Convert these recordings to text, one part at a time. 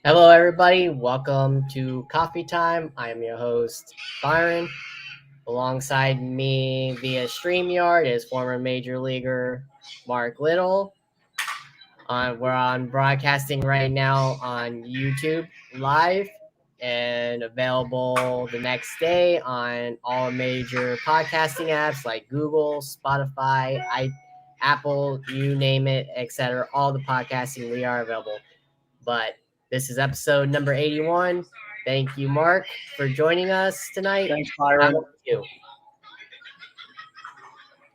Hello, everybody. Welcome to Coffee Time. I am your host, Byron. Alongside me via StreamYard is former Major Leaguer Mark Little. We're on broadcasting right now on YouTube Live and available the next day on all major podcasting apps like Google, Spotify, Apple, you name it, etc. All the podcasting we are available. But this is episode number 81. Thank you, Mark, for joining us tonight. Thanks, How Byron. are you?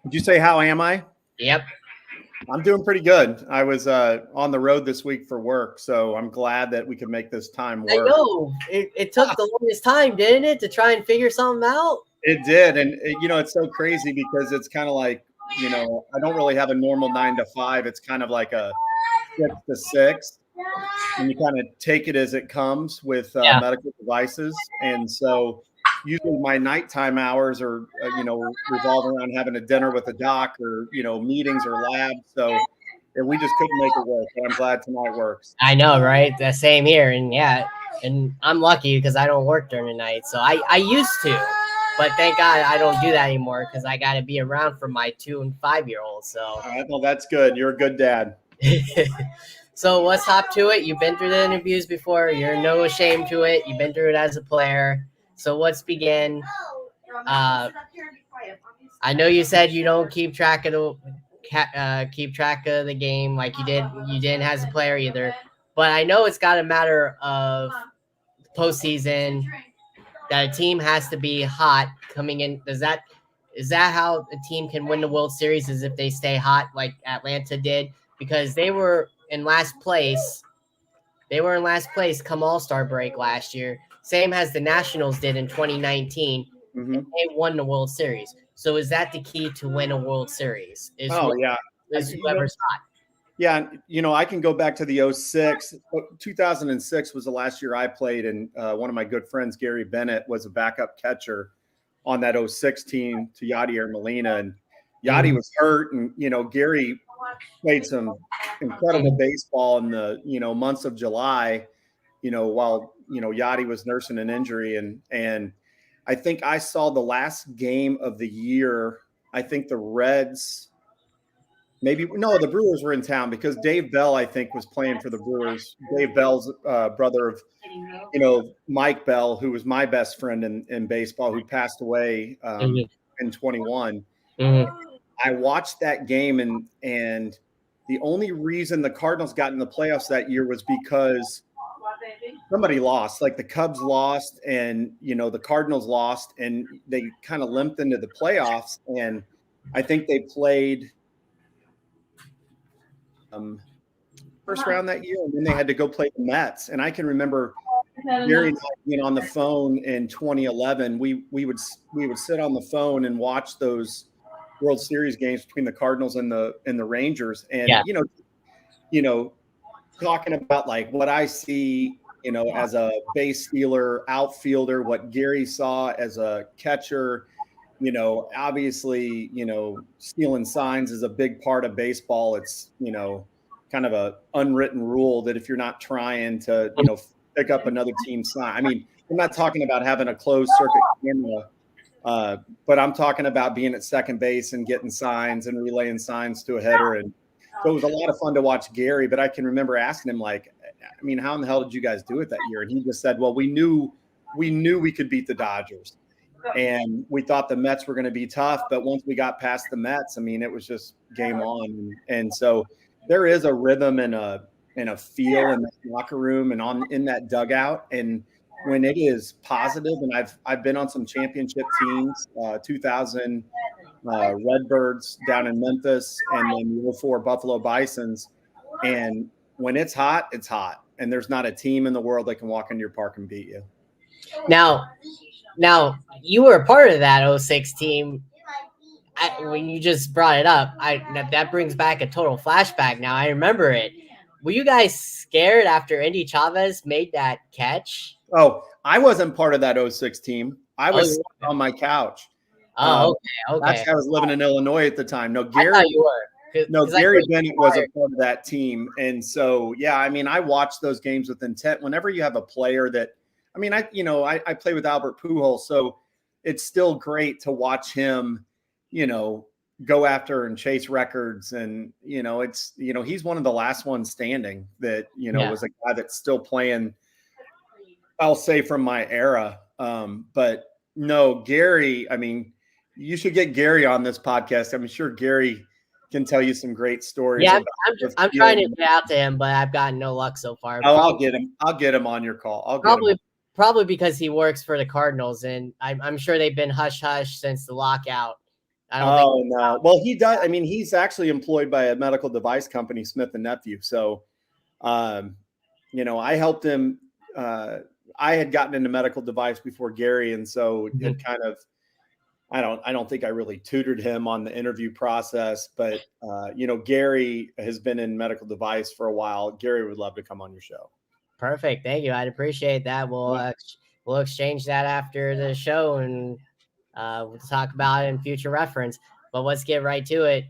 Did you say how am I? Yep. I'm doing pretty good. I was on the road this week for work, so I'm glad that we could make this time I work. know. It took the longest time, didn't it, to try and figure something out? It did, and it's so crazy because it's kind of like, I don't really have a normal 9 to 5. It's kind of like a 6 to 6, and you kind of take it as it comes with medical devices. And so usually my nighttime hours are, revolve around having a dinner with a doc or, meetings or labs. So and we just couldn't make it work. But I'm glad tonight works. I know, right? The same here. And yeah, and I'm lucky because I don't work during the night. So I used to, but thank God I don't do that anymore because I got to be around for my 2 and 5-year-olds. So All right, well, that's good. You're a good dad. So let's hop to it. You've been through the interviews before. You're no shame to it. You've been through it as a player. So let's begin. I know you said you don't keep track of the game like you didn't as a player either. But I know it's got a matter of postseason that a team has to be hot coming in. Is that how a team can win the World Series? Is if they stay hot like Atlanta did, because they were in last place. They were in last place come All-Star break last year, same as the Nationals did in 2019. Mm-hmm. And they won the World Series. So is that the key to win a World Series? Is whoever's hot. Yeah, I can go back to the 06. 2006 was the last year I played, and one of my good friends, Gary Bennett, was a backup catcher on that 06 team to Yadier Molina. And Yadi was hurt, and, Gary played some incredible baseball in the, months of July, while, Yadi was nursing an injury. And I think I saw the last game of the year. I think the Reds – the Brewers were in town because Dave Bell, I think, was playing for the Brewers. Dave Bell's brother of, Mike Bell, who was my best friend in baseball, who passed away in 21. I watched that game, and the only reason the Cardinals got in the playoffs that year was because somebody lost. Like the Cubs lost, and the Cardinals lost, and they kind of limped into the playoffs. And I think they played first round that year, and then they had to go play the Mets. And I can remember Gary being on the phone in 2011. We would sit on the phone and watch those World Series games between the Cardinals and the Rangers, and talking about like what I see, as a base stealer, outfielder, what Gary saw as a catcher. Obviously, stealing signs is a big part of baseball. It's, kind of a unwritten rule that if you're not trying to, pick up another team's sign. I mean, I'm not talking about having a closed circuit camera, but I'm talking about being at second base and getting signs and relaying signs to a header. And so it was a lot of fun to watch Gary, but I can remember asking him, like, I mean, how in the hell did you guys do it that year? And he just said, well, we knew we could beat the Dodgers. And we thought the Mets were going to be tough, but once we got past the Mets, I mean, it was just game on. And so there is a rhythm and a feel in the locker room and in that dugout. And when it is positive, and I've been on some championship teams, 2000 Redbirds down in Memphis, and then the 04 Buffalo Bisons. And when it's hot, and there's not a team in the world that can walk into your park and beat you. Now, you were a part of that 06 team. When you just brought it up, that brings back a total flashback. Now, I remember it. Were you guys scared after Andy Chavez made that catch? Oh, I wasn't part of that 06 team. I was on my couch. Oh, okay. Actually, I was living in Illinois at the time. No, I thought you were. No, Gary Bennett was a part of that team. And so, yeah, I mean, I watched those games with intent. Whenever you have a player that, I mean, I play with Albert Pujols, so it's still great to watch him, go after and chase records. And, he's one of the last ones standing that, was a guy that's still playing, I'll say, from my era. But no, Gary, I mean, you should get Gary on this podcast. I'm sure Gary can tell you some great stories. Yeah, I'm trying to get out to him, but I've gotten no luck so far. Oh, I'll get him. I'll get him on your call. Probably because he works for the Cardinals, and I'm sure they've been hush hush since the lockout. No. Well, he does. I mean, he's actually employed by a medical device company, Smith and Nephew. So, I helped him. I had gotten into medical device before Gary, and so it kind of. I don't think I really tutored him on the interview process, but Gary has been in medical device for a while. Gary would love to come on your show. Perfect. Thank you. I'd appreciate that. We'll exchange that after the show, and we'll talk about it in future reference, but let's get right to it.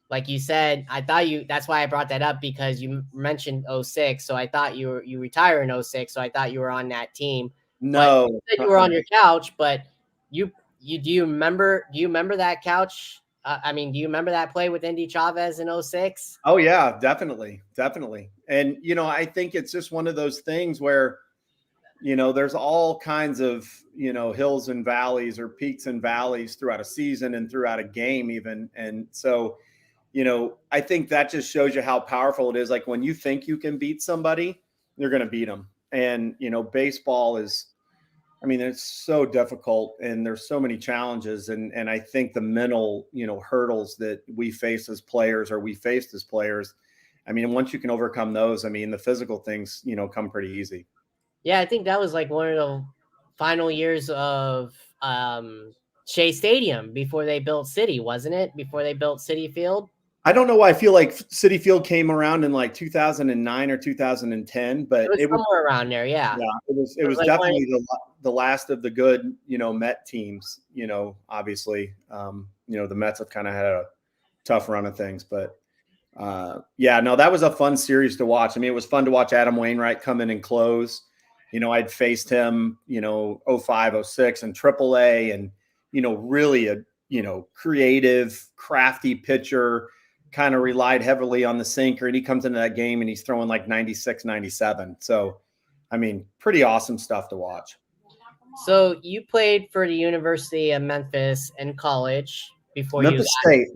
Like you said, that's why I brought that up, because you mentioned 06. So I thought you retired in 06. So I thought you were on that team. No, you said you were on your couch, but do you remember that couch? Do you remember that play with Endy Chavez in 06? Oh yeah, definitely. And, I think it's just one of those things where, there's all kinds of, hills and valleys, or peaks and valleys throughout a season and throughout a game even. And so, I think that just shows you how powerful it is. Like when you think you can beat somebody, you're going to beat them. And, baseball is, it's so difficult, and there's so many challenges. And I think the mental, hurdles that we faced as players, once you can overcome those, the physical things, come pretty easy. Yeah, I think that was like one of the final years of Shea Stadium before they built City, wasn't it? Before they built Citi Field? I don't know why I feel like Citi Field came around in like 2009 or 2010, but it was somewhere around there. Yeah. Yeah, it was like definitely the last of the good, Met teams, obviously, the Mets have kind of had a tough run of things, but that was a fun series to watch. It was fun to watch Adam Wainwright come in and close. I'd faced him, 05, 06 in AAA, and, really a, creative, crafty pitcher, kind of relied heavily on the sinker, and he comes into that game and he's throwing like 96, 97. So, pretty awesome stuff to watch. So you played for the University of Memphis in college before Memphis State.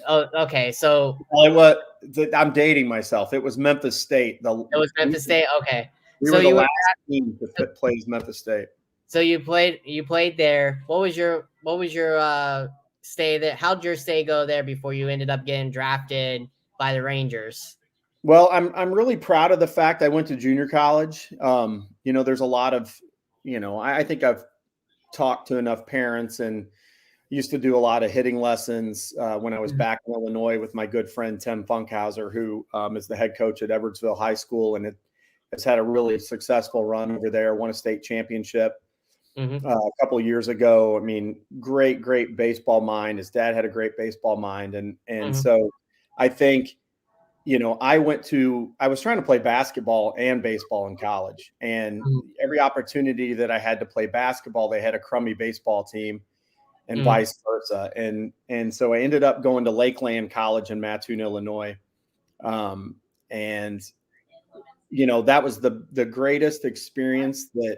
Oh, okay. So I'm dating myself. It was Memphis State. It was Memphis State. Okay. We were the last team that plays Memphis State. So you played there. What was your stay there? How'd your stay go there before you ended up getting drafted by the Rangers? Well, I'm really proud of the fact I went to junior college. There's a lot of, I think I've talked to enough parents and used to do a lot of hitting lessons when I was back in Illinois with my good friend Tim Funkhauser, who is the head coach at Edwardsville High School, and has had a really successful run over there, won a state championship a couple of years ago. Great baseball mind. His dad had a great baseball mind. And so I think, I was trying to play basketball and baseball in college, and every opportunity that I had to play basketball, they had a crummy baseball team, and vice versa. And so I ended up going to Lakeland College in Mattoon, Illinois. That was the greatest experience that,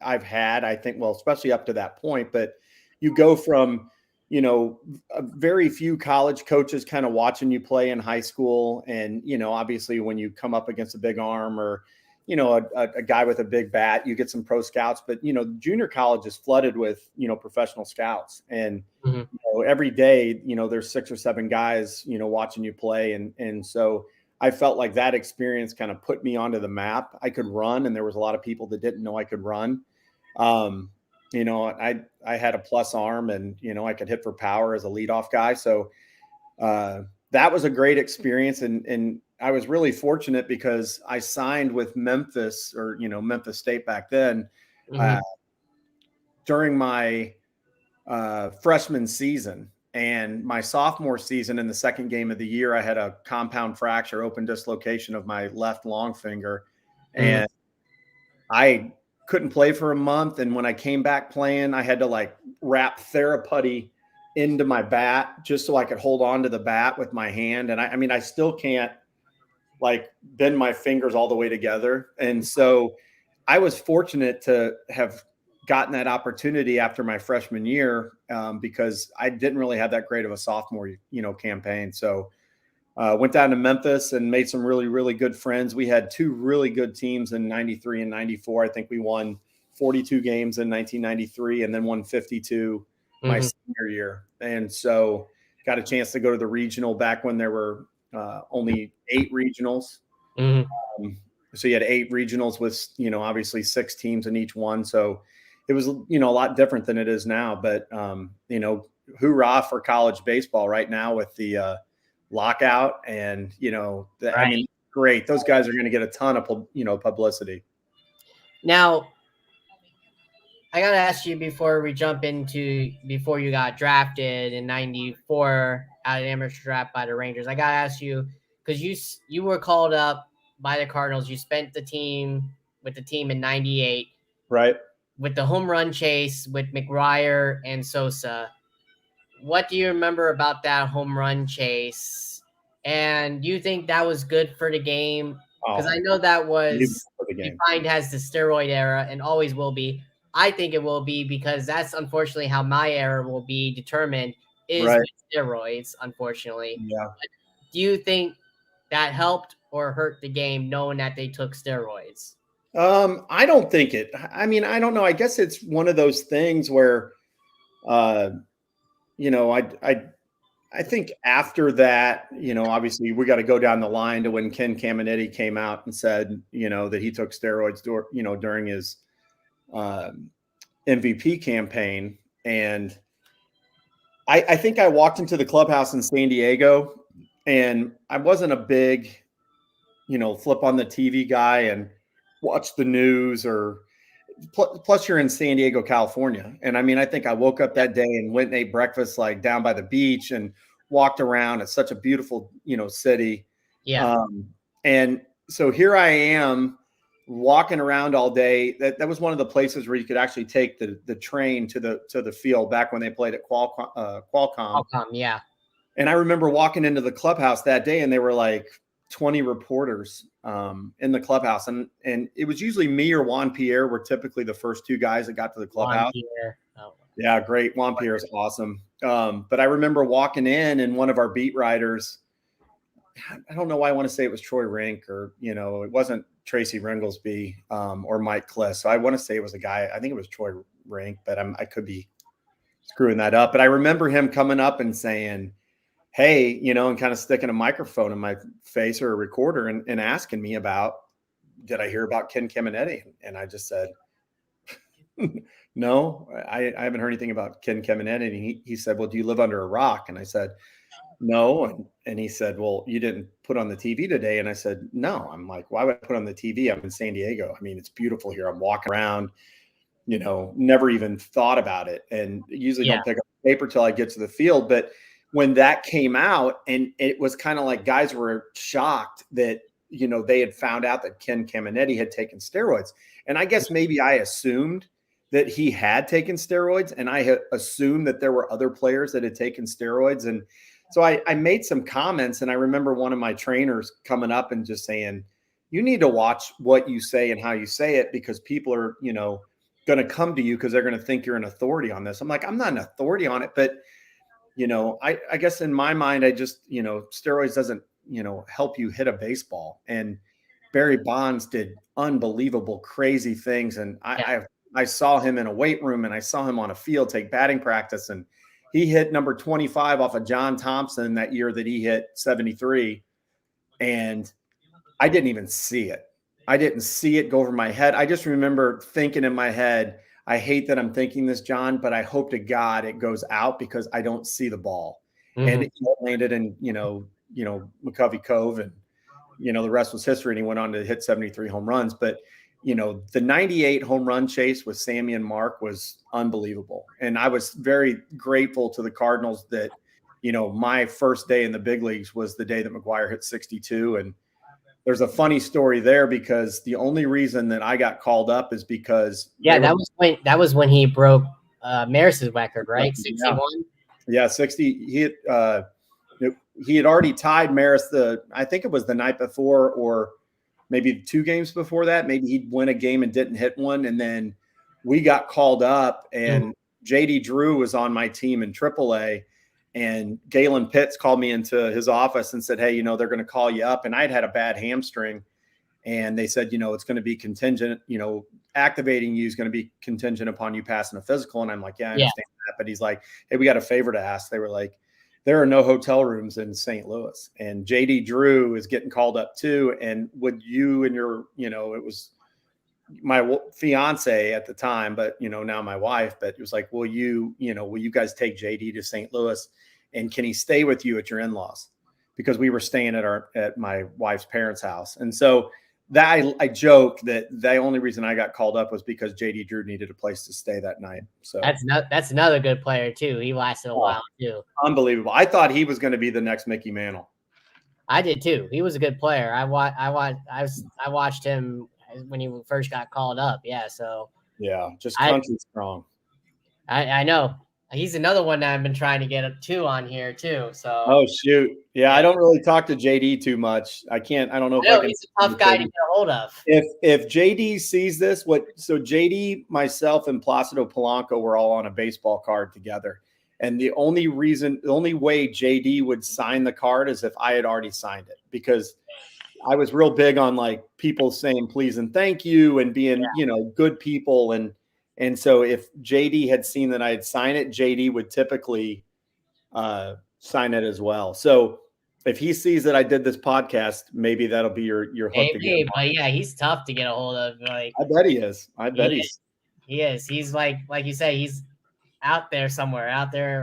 I've had, I think, well, especially up to that point. But you go from, a very few college coaches kind of watching you play in high school. And, obviously when you come up against a big arm or, a guy with a big bat, you get some pro scouts. But, junior college is flooded with, professional scouts. And every day, there's 6 or 7 guys, watching you play. And so I felt like that experience kind of put me onto the map. I could run, and there was a lot of people that didn't know I could run. I had a plus arm, and, I could hit for power as a leadoff guy. So that was a great experience. And I was really fortunate because I signed with Memphis, or, Memphis State back then, during my freshman season. And my sophomore season, in the second game of the year, I had a compound fracture, open dislocation of my left long finger. And I couldn't play for a month. And when I came back playing, I had to like wrap Theraputty into my bat just so I could hold on to the bat with my hand. And I mean, I still can't like bend my fingers all the way together. And so I was fortunate to have gotten that opportunity after my freshman year because I didn't really have that great of a sophomore, campaign. So went down to Memphis and made some really, really good friends. We had two really good teams in 93 and 94. I think we won 42 games in 1993 and then won 52 my senior year. And so got a chance to go to the regional back when there were only 8 regionals. So you had 8 regionals with, obviously 6 teams in each one. So it was, a lot different than it is now. But, hoorah for college baseball right now with the lockout. And, I mean, great. Those guys are going to get a ton of, publicity. Now, I got to ask you before we jump into before you got drafted in 94 out of the amateur draft by the Rangers. I got to ask you, because you were called up by the Cardinals. You spent with the team in 98. Right. With the home run chase with McGwire and Sosa. What do you remember about that home run chase? And do you think that was good for the game? Because I know that was defined as the steroid era and always will be. I think it will be because that's unfortunately how my era will be determined is with steroids, unfortunately. Yeah. But do you think that helped or hurt the game knowing that they took steroids? I don't think it. I mean, I don't know. I guess it's one of those things where, I think after that, obviously we got to go down the line to when Ken Caminiti came out and said, that he took steroids, during his MVP campaign. And I think I walked into the clubhouse in San Diego and I wasn't a big, flip on the TV guy and watch the news or plus you're in San Diego, California. And I mean, I think I woke up that day and went and ate breakfast like down by the beach and walked around. It's such a beautiful, city. Yeah. And so here I am walking around all day. That was one of the places where you could actually take the train to the field back when they played at Qualcomm. Qualcomm, yeah. And I remember walking into the clubhouse that day and they were like 20 reporters in the clubhouse. And it was usually me or Juan Pierre were typically the first 2 guys that got to the clubhouse. Yeah, great. Juan Pierre is awesome. But I remember walking in and one of our beat writers, I don't know why I want to say it was Troy Rink or, it wasn't Tracy Ringlesby or Mike Kliss. So I want to say it was a guy, I think it was Troy Rink, but I could be screwing that up. But I remember him coming up and saying, hey, and kind of sticking a microphone in my face or a recorder and asking me about, did I hear about Ken Caminiti? And I just said, no, I haven't heard anything about Ken Caminiti. And he said, well, do you live under a rock? And I said, no. And he said, well, you didn't put on the TV today. And I said, no. I'm like, why would I put on the TV? I'm in San Diego. I mean, it's beautiful here. I'm walking around, never even thought about it. And usually don't pick up the paper till I get to the field. But when that came out and it was kind of like guys were shocked that, they had found out that Ken Caminiti had taken steroids. And I guess maybe I assumed that he had taken steroids and I had assumed that there were other players that had taken steroids. And so I made some comments and I remember one of my trainers coming up and just saying, you need to watch what you say and how you say it because people are, going to come to you because they're going to think you're an authority on this. I'm like, I'm not an authority on it, but I guess in my mind, I just, steroids doesn't, help you hit a baseball. And Barry Bonds did unbelievable, crazy things. And I saw him in a weight room and I saw him on a field take batting practice. And he hit number 25 off of John Thompson that year that he hit 73. And I didn't even see it. I didn't see it go over my head. I just remember thinking in my head, I hate that I'm thinking this, John, but I hope to God it goes out because I don't see the ball. And it landed in, McCovey Cove and, the rest was history. And he went on to hit 73 home runs. But, the 98 home run chase with Sammy and Mark was unbelievable. And I was very grateful to the Cardinals that my first day in the big leagues was the day that McGwire hit 62. And there's a funny story there because the only reason that I got called up is because that was when he broke Maris's record, right? 61. Yeah, 60. He had already tied Maris I think it was the night before, or maybe 2 games before that. Maybe he'd win a game and didn't hit one, and then we got called up, and JD Drew was on my team in AAA. And Galen Pitts called me into his office and said, hey, they're going to call you up. And I'd had a bad hamstring. And they said, it's going to be contingent, activating you is going to be contingent upon you passing a physical. And I'm like, yeah, I understand that. But he's like, hey, we got a favor to ask. They were like, there are no hotel rooms in St. Louis. And JD Drew is getting called up too. And would you and your, it was my fiance at the time, but, now my wife, but it was like, will you guys take JD to St. Louis? And can he stay with you at your in-laws? Because we were staying at my wife's parents' house. And so that I joke that the only reason I got called up was because JD Drew needed a place to stay that night. So that's another good player too. He lasted a while too. Unbelievable. I thought he was going to be the next Mickey Mantle. I did too. He was a good player. I watched him when he first got called up. Yeah. So just country strong. I know. He's another one that I've been trying to get up to on here too. So. Oh shoot! Yeah, I don't really talk to JD too much. I don't know if I can. He's a tough guy to get a hold of. If JD sees this, so JD, myself, and Placido Polanco were all on a baseball card together, and the only way JD would sign the card is if I had already signed it, because I was real big on like people saying please and thank you and being good people. And so if JD had seen that I had signed it, JD would typically sign it as well. So if he sees that I did this podcast, maybe that'll be your hook. Maybe, but yeah, he's tough to get a hold of. Like, I bet he is. He is. He's like you say, he's out there somewhere.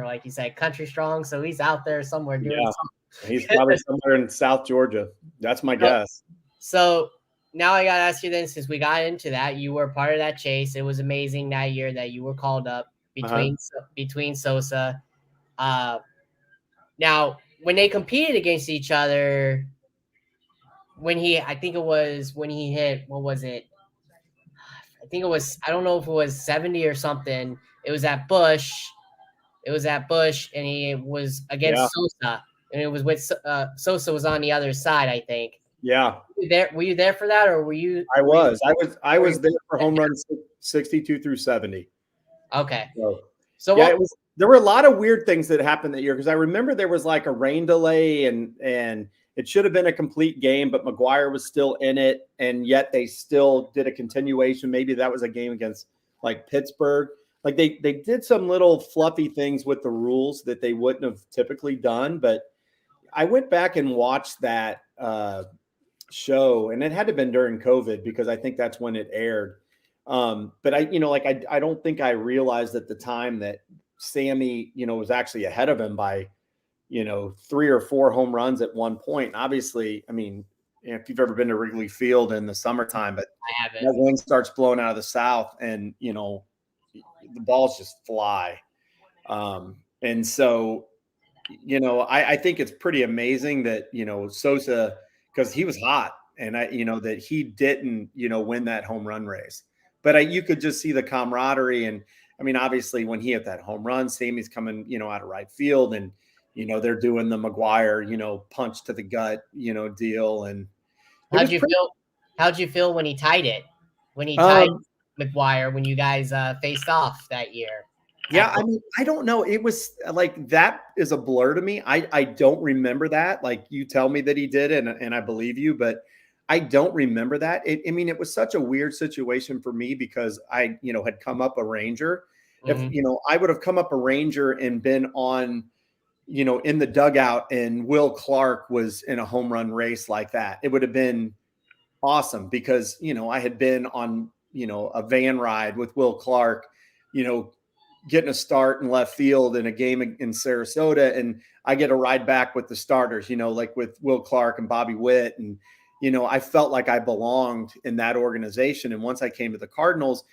Like you said, country strong. So he's out there somewhere doing something. He's probably somewhere in South Georgia. That's my guess. So now I got to ask you then, since we got into that, you were part of that chase. It was amazing that year that you were called up between Sosa. Now, when they competed against each other, I think it was when he hit, what was it? I think it was, I don't know if it was 70 or something. It was at Busch. And he was against Sosa. And it was with Sosa was on the other side, I think. Yeah. Were you there for that, or were you? I was there for home runs 62 through 70. Okay. So yeah, there were a lot of weird things that happened that year, because I remember there was like a rain delay and it should have been a complete game, but McGwire was still in it, and yet they still did a continuation. Maybe that was a game against like Pittsburgh. Like they did some little fluffy things with the rules that they wouldn't have typically done. But I went back and watched that show, and it had to have been during COVID because I think that's when it aired. But I don't think I realized at the time that Sammy, was actually ahead of him by, 3 or 4 home runs at one point. And obviously, I mean, if you've ever been to Wrigley Field in the summertime, but I haven't. That wind starts blowing out of the south, and the balls just fly. And so, I think it's pretty amazing that, Sosa, because he was hot, and that he didn't, win that home run race. But you could just see the camaraderie. And I mean, obviously when he hit that home run, Sammy's coming, out of right field, and, they're doing the McGwire, punch to the gut, deal. And how'd you feel when he tied it? When he tied McGwire, when you guys faced off that year? Yeah, I mean, I don't know. It was like, that is a blur to me. I don't remember that. Like, you tell me that he did, and I believe you, but I don't remember that. It was such a weird situation for me because I, had come up a Ranger. Mm-hmm. If, I would have come up a Ranger and been on, in the dugout, and Will Clark was in a home run race like that, it would have been awesome because, I had been on, a van ride with Will Clark, getting a start in left field in a game in Sarasota. And I get a ride back with the starters, like with Will Clark and Bobby Witt. And, I felt like I belonged in that organization. And once I came to the Cardinals,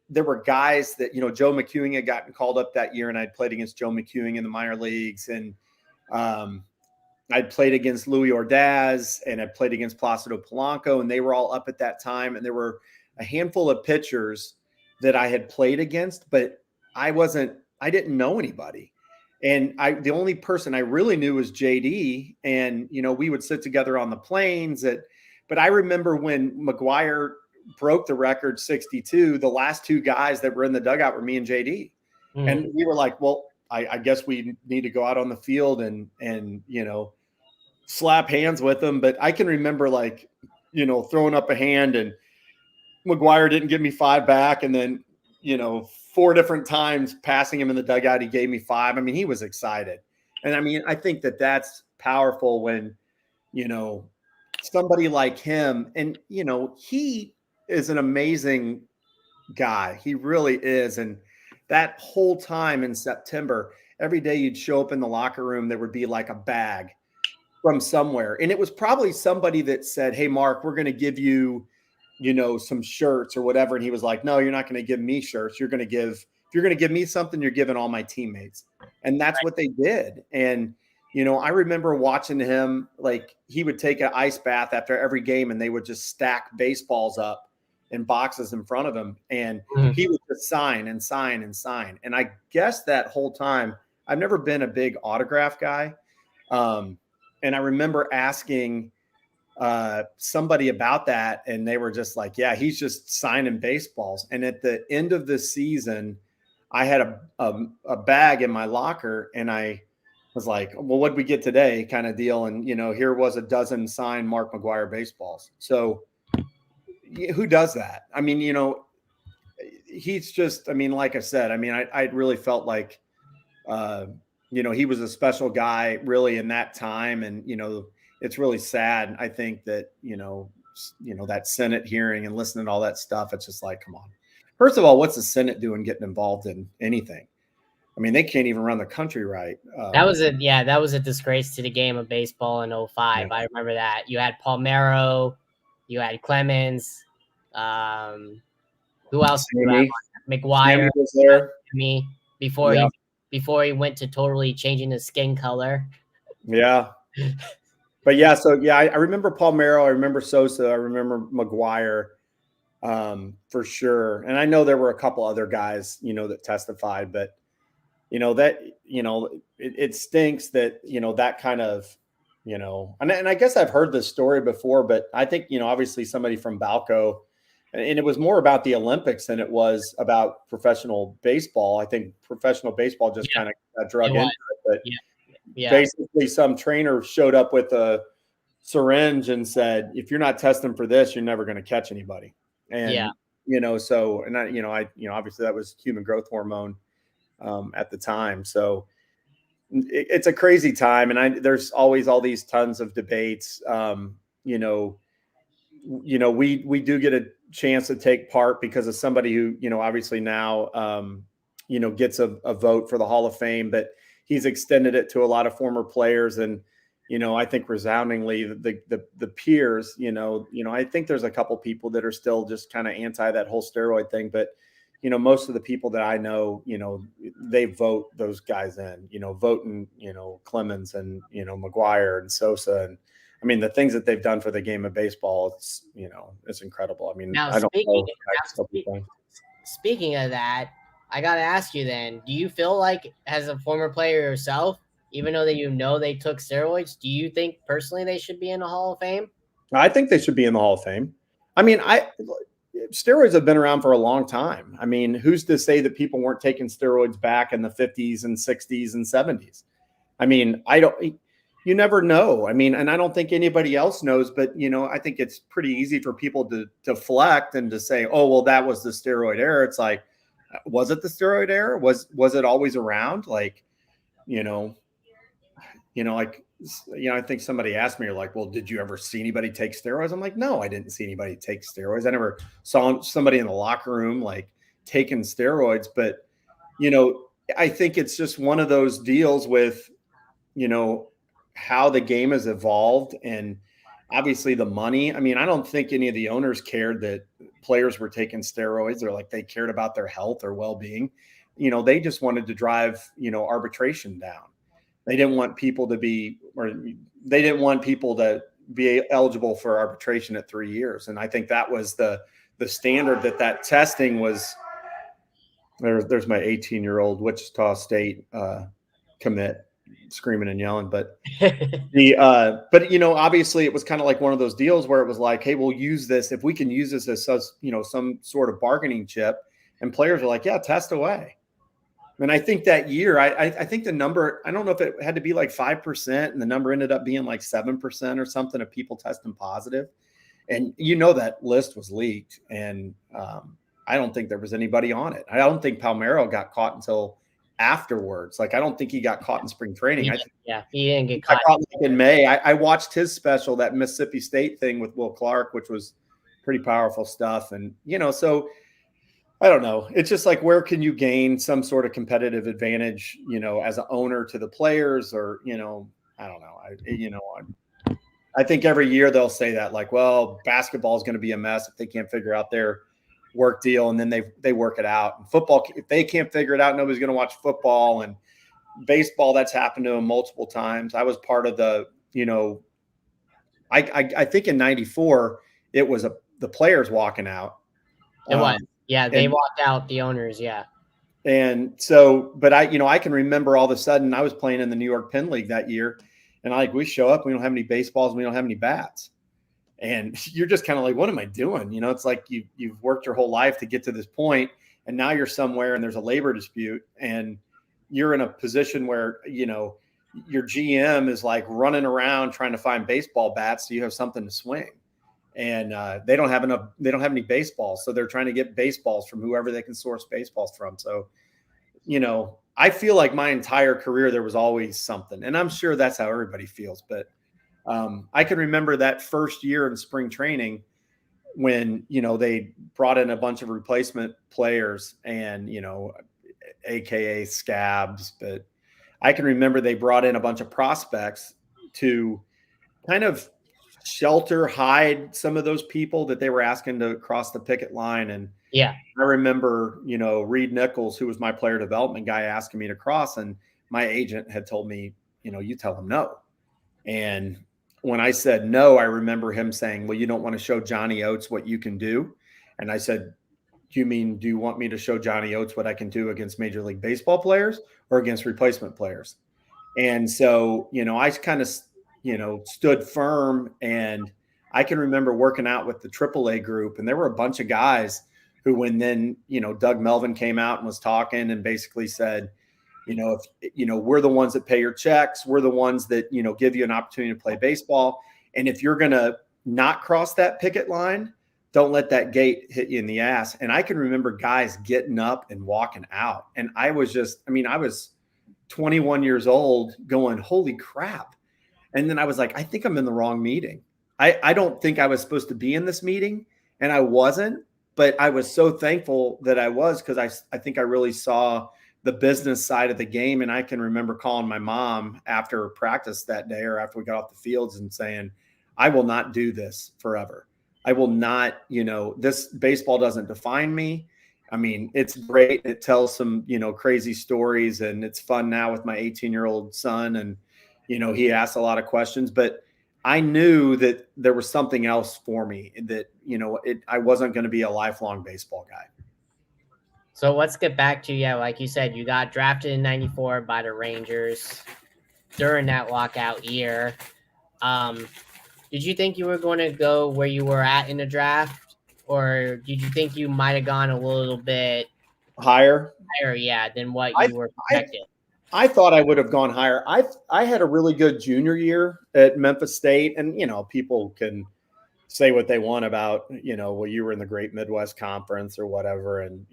there were guys that, Joe McEwing had gotten called up that year, and I'd played against Joe McEwing in the minor leagues. And, I'd played against Louis Ordaz and I played against Placido Polanco, and they were all up at that time. And there were a handful of pitchers that I had played against, but I didn't know anybody. And the only person I really knew was JD. And, we would sit together on the planes but I remember when McGwire broke the record 62, the last two guys that were in the dugout were me and JD. Mm-hmm. And we were like, well, I guess we need to go out on the field and slap hands with them. But I can remember throwing up a hand, and McGwire didn't give me 5 back. And then, 4 different times passing him in the dugout, he gave me 5. I mean, he was excited. And I mean, I think that that's powerful when, somebody like him, and, he is an amazing guy. He really is. And that whole time in September, every day you'd show up in the locker room, there would be like a bag from somewhere. And it was probably somebody that said, hey, Mark, we're going to give you, some shirts or whatever. And he was like, no, you're not going to give me shirts. If you're going to give me something, you're giving all my teammates. And that's what they did. And, I remember watching him, like he would take an ice bath after every game and they would just stack baseballs up in boxes in front of him. And he would just sign and sign and sign. And I guess that whole time, I've never been a big autograph guy. And I remember asking somebody about that, and they were just like, yeah, he's just signing baseballs. And at the end of the season, I had a bag in my locker, and I was like, well, what'd we get today kind of deal? And, here was a dozen signed Mark McGwire baseballs. So who does that? I mean, he's just, I mean, like I said, I mean, I really felt like, he was a special guy really in that time. And, it's really sad. I think that, that Senate hearing and listening to all that stuff, it's just like, come on. First of all, what's the Senate doing getting involved in anything? I mean, they can't even run the country right. That was a disgrace to the game of baseball in 2005. Yeah. I remember that. You had Palmeiro, you had Clemens. Who else? McGwire was there. Before he went to totally changing his skin color. Yeah. But yeah, so yeah, I remember Palmeiro, I remember Sosa, I remember McGwire, for sure. And I know there were a couple other guys, that testified, but it stinks that, that kind of, and I guess I've heard this story before, but I think, obviously somebody from Balco, and it was more about the Olympics than it was about professional baseball. I think professional baseball just kind of got drug into it, but basically some trainer showed up with a syringe and said, if you're not testing for this, you're never going to catch anybody. And, so, and I obviously that was human growth hormone at the time. So it's a crazy time. And there's always all these tons of debates. We do get a chance to take part because of somebody who, obviously now, gets a vote for the Hall of Fame, but he's extended it to a lot of former players. And, I think resoundingly the peers, I think there's a couple people that are still just kind of anti that whole steroid thing, but, most of the people that I know, they vote those guys in, voting, Clemens and, McGwire and Sosa. And I mean, the things that they've done for the game of baseball, it's incredible. I mean, now, I don't know. Speaking of that, I got to ask you then, do you feel like as a former player yourself, even though that they took steroids, do you think personally they should be in the Hall of Fame? I think they should be in the Hall of Fame. I mean, steroids have been around for a long time. I mean, who's to say that people weren't taking steroids back in the 50s and 60s and 70s? I mean, you never know. I mean, and I don't think anybody else knows, but, I think it's pretty easy for people to deflect and to say, oh, well, that was the steroid era. It's like, was it the steroid era? Was it always around? Like, I think somebody asked me, like, well, did you ever see anybody take steroids? I'm like, no, I didn't see anybody take steroids. I never saw somebody in the locker room, like, taking steroids. But, I think it's just one of those deals with, how the game has evolved and obviously the money. I mean, I don't think any of the owners cared that players were taking steroids or like they cared about their health or well-being. They just wanted to drive, arbitration down. They didn't want people to be, or they didn't want people to be eligible for arbitration at 3 years. And I think that was the standard that testing was. There's my 18-year-old Wichita State commit screaming and yelling, but obviously it was kind of like one of those deals where it was like, hey, we'll use this if we can use this as some sort of bargaining chip, and players are like, yeah, test away. And I think that year, I think the number, I don't know if it had to be like 5%, and the number ended up being like 7% or something of people testing positive. And that list was leaked, and I don't think there was anybody on it. I don't think Palmeiro got caught until afterwards. Like, I don't think he got caught in spring training. He didn't get caught in May. I watched his special, that Mississippi State thing with Will Clark, which was pretty powerful stuff. And, so I don't know. It's just like, where can you gain some sort of competitive advantage, as an owner to the players, or, I don't know. I think every year they'll say that, like, well, basketball is going to be a mess if they can't figure out their work deal, and then they work it out. And football, if they can't figure it out, nobody's going to watch football. And baseball, that's happened to them multiple times. I was part of the, I think in '94 it was the players walking out. It was. Yeah, they walked out, the owners, yeah. And so, but I can remember all of a sudden I was playing in the New York Penn League that year, and we show up, we don't have any baseballs, and we don't have any bats. And you're just kind of like, what am I doing? It's like you've worked your whole life to get to this point, and now you're somewhere and there's a labor dispute, and you're in a position where, your GM is like running around trying to find baseball bats so you have something to swing. And they don't have any baseballs. So they're trying to get baseballs from whoever they can source baseballs from. So, I feel like my entire career, there was always something, and I'm sure that's how everybody feels. But I can remember that first year in spring training when, they brought in a bunch of replacement players and, AKA scabs. But I can remember they brought in a bunch of prospects to kind of hide some of those people that they were asking to cross the picket line. And yeah, I remember, Reed Nichols, who was my player development guy, asking me to cross, and my agent had told me, you tell him no. And when I said no, I remember him saying, well, you don't want to show Johnny Oates what you can do. And I said, do you want me to show Johnny Oates what I can do against Major League Baseball players or against replacement players? And so, I kind of, stood firm. And I can remember working out with the AAA group, and there were a bunch of guys who, when then, Doug Melvin came out and was talking and basically said, if we're the ones that pay your checks, we're the ones that, give you an opportunity to play baseball. And if you're going to not cross that picket line, don't let that gate hit you in the ass. And I can remember guys getting up and walking out. And I was 21 years old going, holy crap. And then I was like, I think I'm in the wrong meeting. I don't think I was supposed to be in this meeting, and I wasn't, but I was so thankful that I was, because I think I really saw the business side of the game. And I can remember calling my mom after practice that day, or after we got off the fields, and saying, I will not do this forever. I will not, this baseball doesn't define me. I mean, it's great. It tells some, crazy stories, and it's fun now with my 18-year-old son. And, he asks a lot of questions, but I knew that there was something else for me, that, I wasn't going to be a lifelong baseball guy. So let's get back to, like you said, you got drafted in '94 by the Rangers during that lockout year. Did you think you were going to go where you were at in the draft, or did you think you might have gone a little bit higher, than what you were projected? I thought I would have gone higher. I had a really good junior year at Memphis State, and people can say what they want about, well, you were in the Great Midwest Conference or whatever, and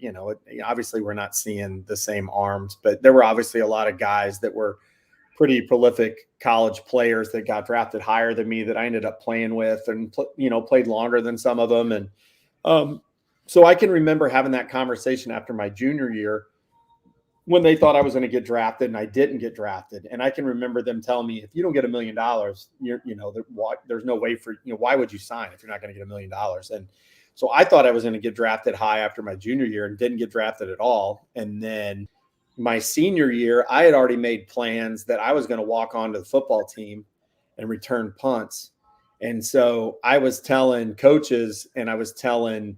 obviously we're not seeing the same arms, but there were obviously a lot of guys that were pretty prolific college players that got drafted higher than me that I ended up playing with, and played longer than some of them. And so I can remember having that conversation after my junior year, when they thought I was going to get drafted and I didn't get drafted. And I can remember them telling me, if you don't get $1 million, there's no way for, why would you sign if you're not going to get $1 million? And so I thought I was going to get drafted high after my junior year, and didn't get drafted at all. And then, my senior year, I had already made plans that I was going to walk onto the football team and return punts. And so I was telling coaches and I was telling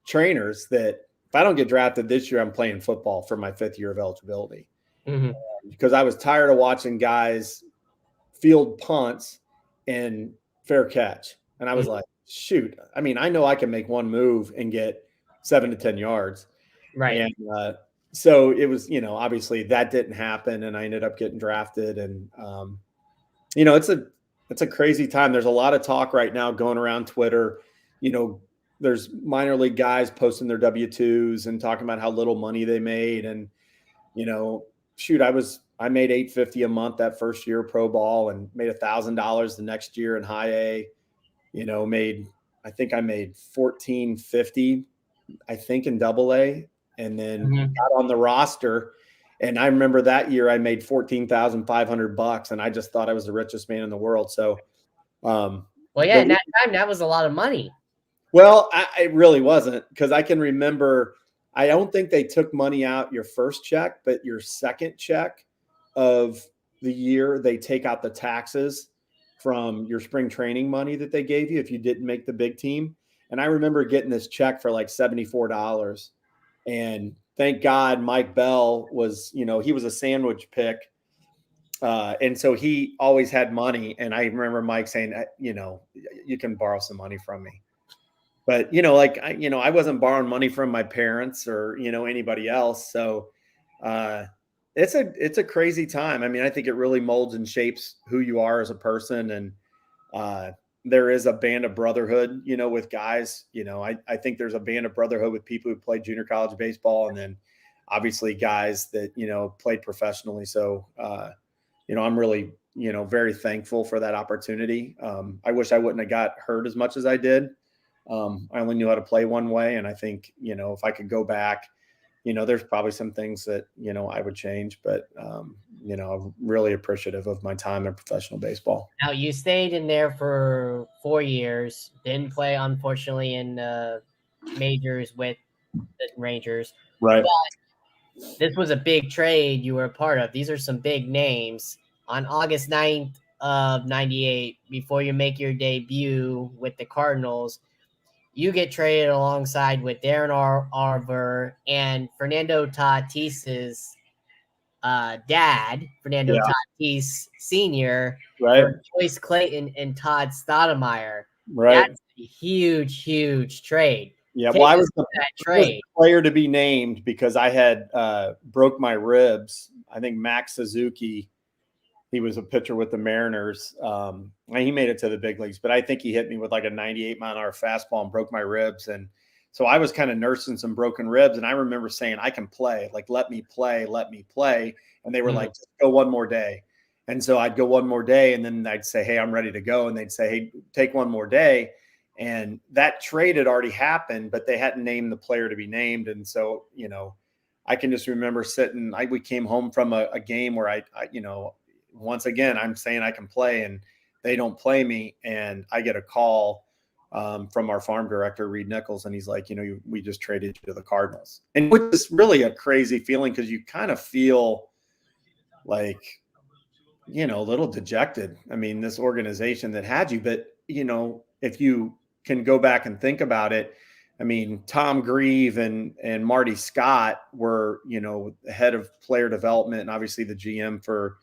trainers that if I don't get drafted this year, I'm playing football for my 5th year of eligibility. Mm-hmm. Because I was tired of watching guys field punts and fair catch. And I was like, shoot, I mean, I know I can make one move and get 7 to 10 yards. Right. And so it was, obviously that didn't happen. And I ended up getting drafted. And, it's a crazy time. There's a lot of talk right now going around Twitter. There's minor league guys posting their W-2s and talking about how little money they made. And, shoot, I made $850 a month that first year pro ball and made $1,000 the next year in high A. I think I made $1,450, I think, in double A, and then got on the roster. And I remember that year I made $14,500, and I just thought I was the richest man in the world. So, in that time, that was a lot of money. Well, it really wasn't, because I can remember, I don't think they took money out your first check, but your second check of the year, they take out the taxes from your spring training money that they gave you if you didn't make the big team. And I remember getting this check for like $74. And thank God Mike Bell was, he was a sandwich pick. And so he always had money. And I remember Mike saying, you can borrow some money from me. But, I wasn't borrowing money from my parents or, anybody else. So it's a crazy time. I mean, I think it really molds and shapes who you are as a person. And there is a band of brotherhood, with guys. I think there's a band of brotherhood with people who play junior college baseball, and then obviously guys that, played professionally. So, I'm really, very thankful for that opportunity. I wish I wouldn't have got hurt as much as I did. I only knew how to play one way. And I think, if I could go back, there's probably some things that, I would change, but, I'm really appreciative of my time in professional baseball. Now, you stayed in there for 4 years, didn't play, unfortunately, in majors with the Rangers. Right. But this was a big trade you were a part of. These are some big names. On August 9th of 98, before you make your debut with the Cardinals, you get traded alongside with Darren Arver and Fernando Tatis's dad, Fernando Tatis Sr., right, for Joyce Clayton and Todd Stoudemire. Right. That's a huge, huge trade. Yeah, well, I was the player to be named because I had broke my ribs. I think Max Suzuki, he was a pitcher with the Mariners. He made it to the big leagues, but I think he hit me with like a 98-mile-an-hour fastball and broke my ribs. And so I was kind of nursing some broken ribs. And I remember saying, I can play, like, let me play. And they were like, just go one more day. And so I'd go one more day, and then I'd say, hey, I'm ready to go. And they'd say, hey, take one more day. And that trade had already happened, but they hadn't named the player to be named. And so, I can just remember sitting, we came home from a game where I once again, I'm saying I can play, and they don't play me. And I get a call from our farm director, Reed Nichols, and he's like, we just traded you to the Cardinals. And which is really a crazy feeling, because you kind of feel like, a little dejected. I mean, this organization that had you, but, if you can go back and think about it, I mean, Tom Grieve and Marty Scott were, the head of player development and obviously the GM for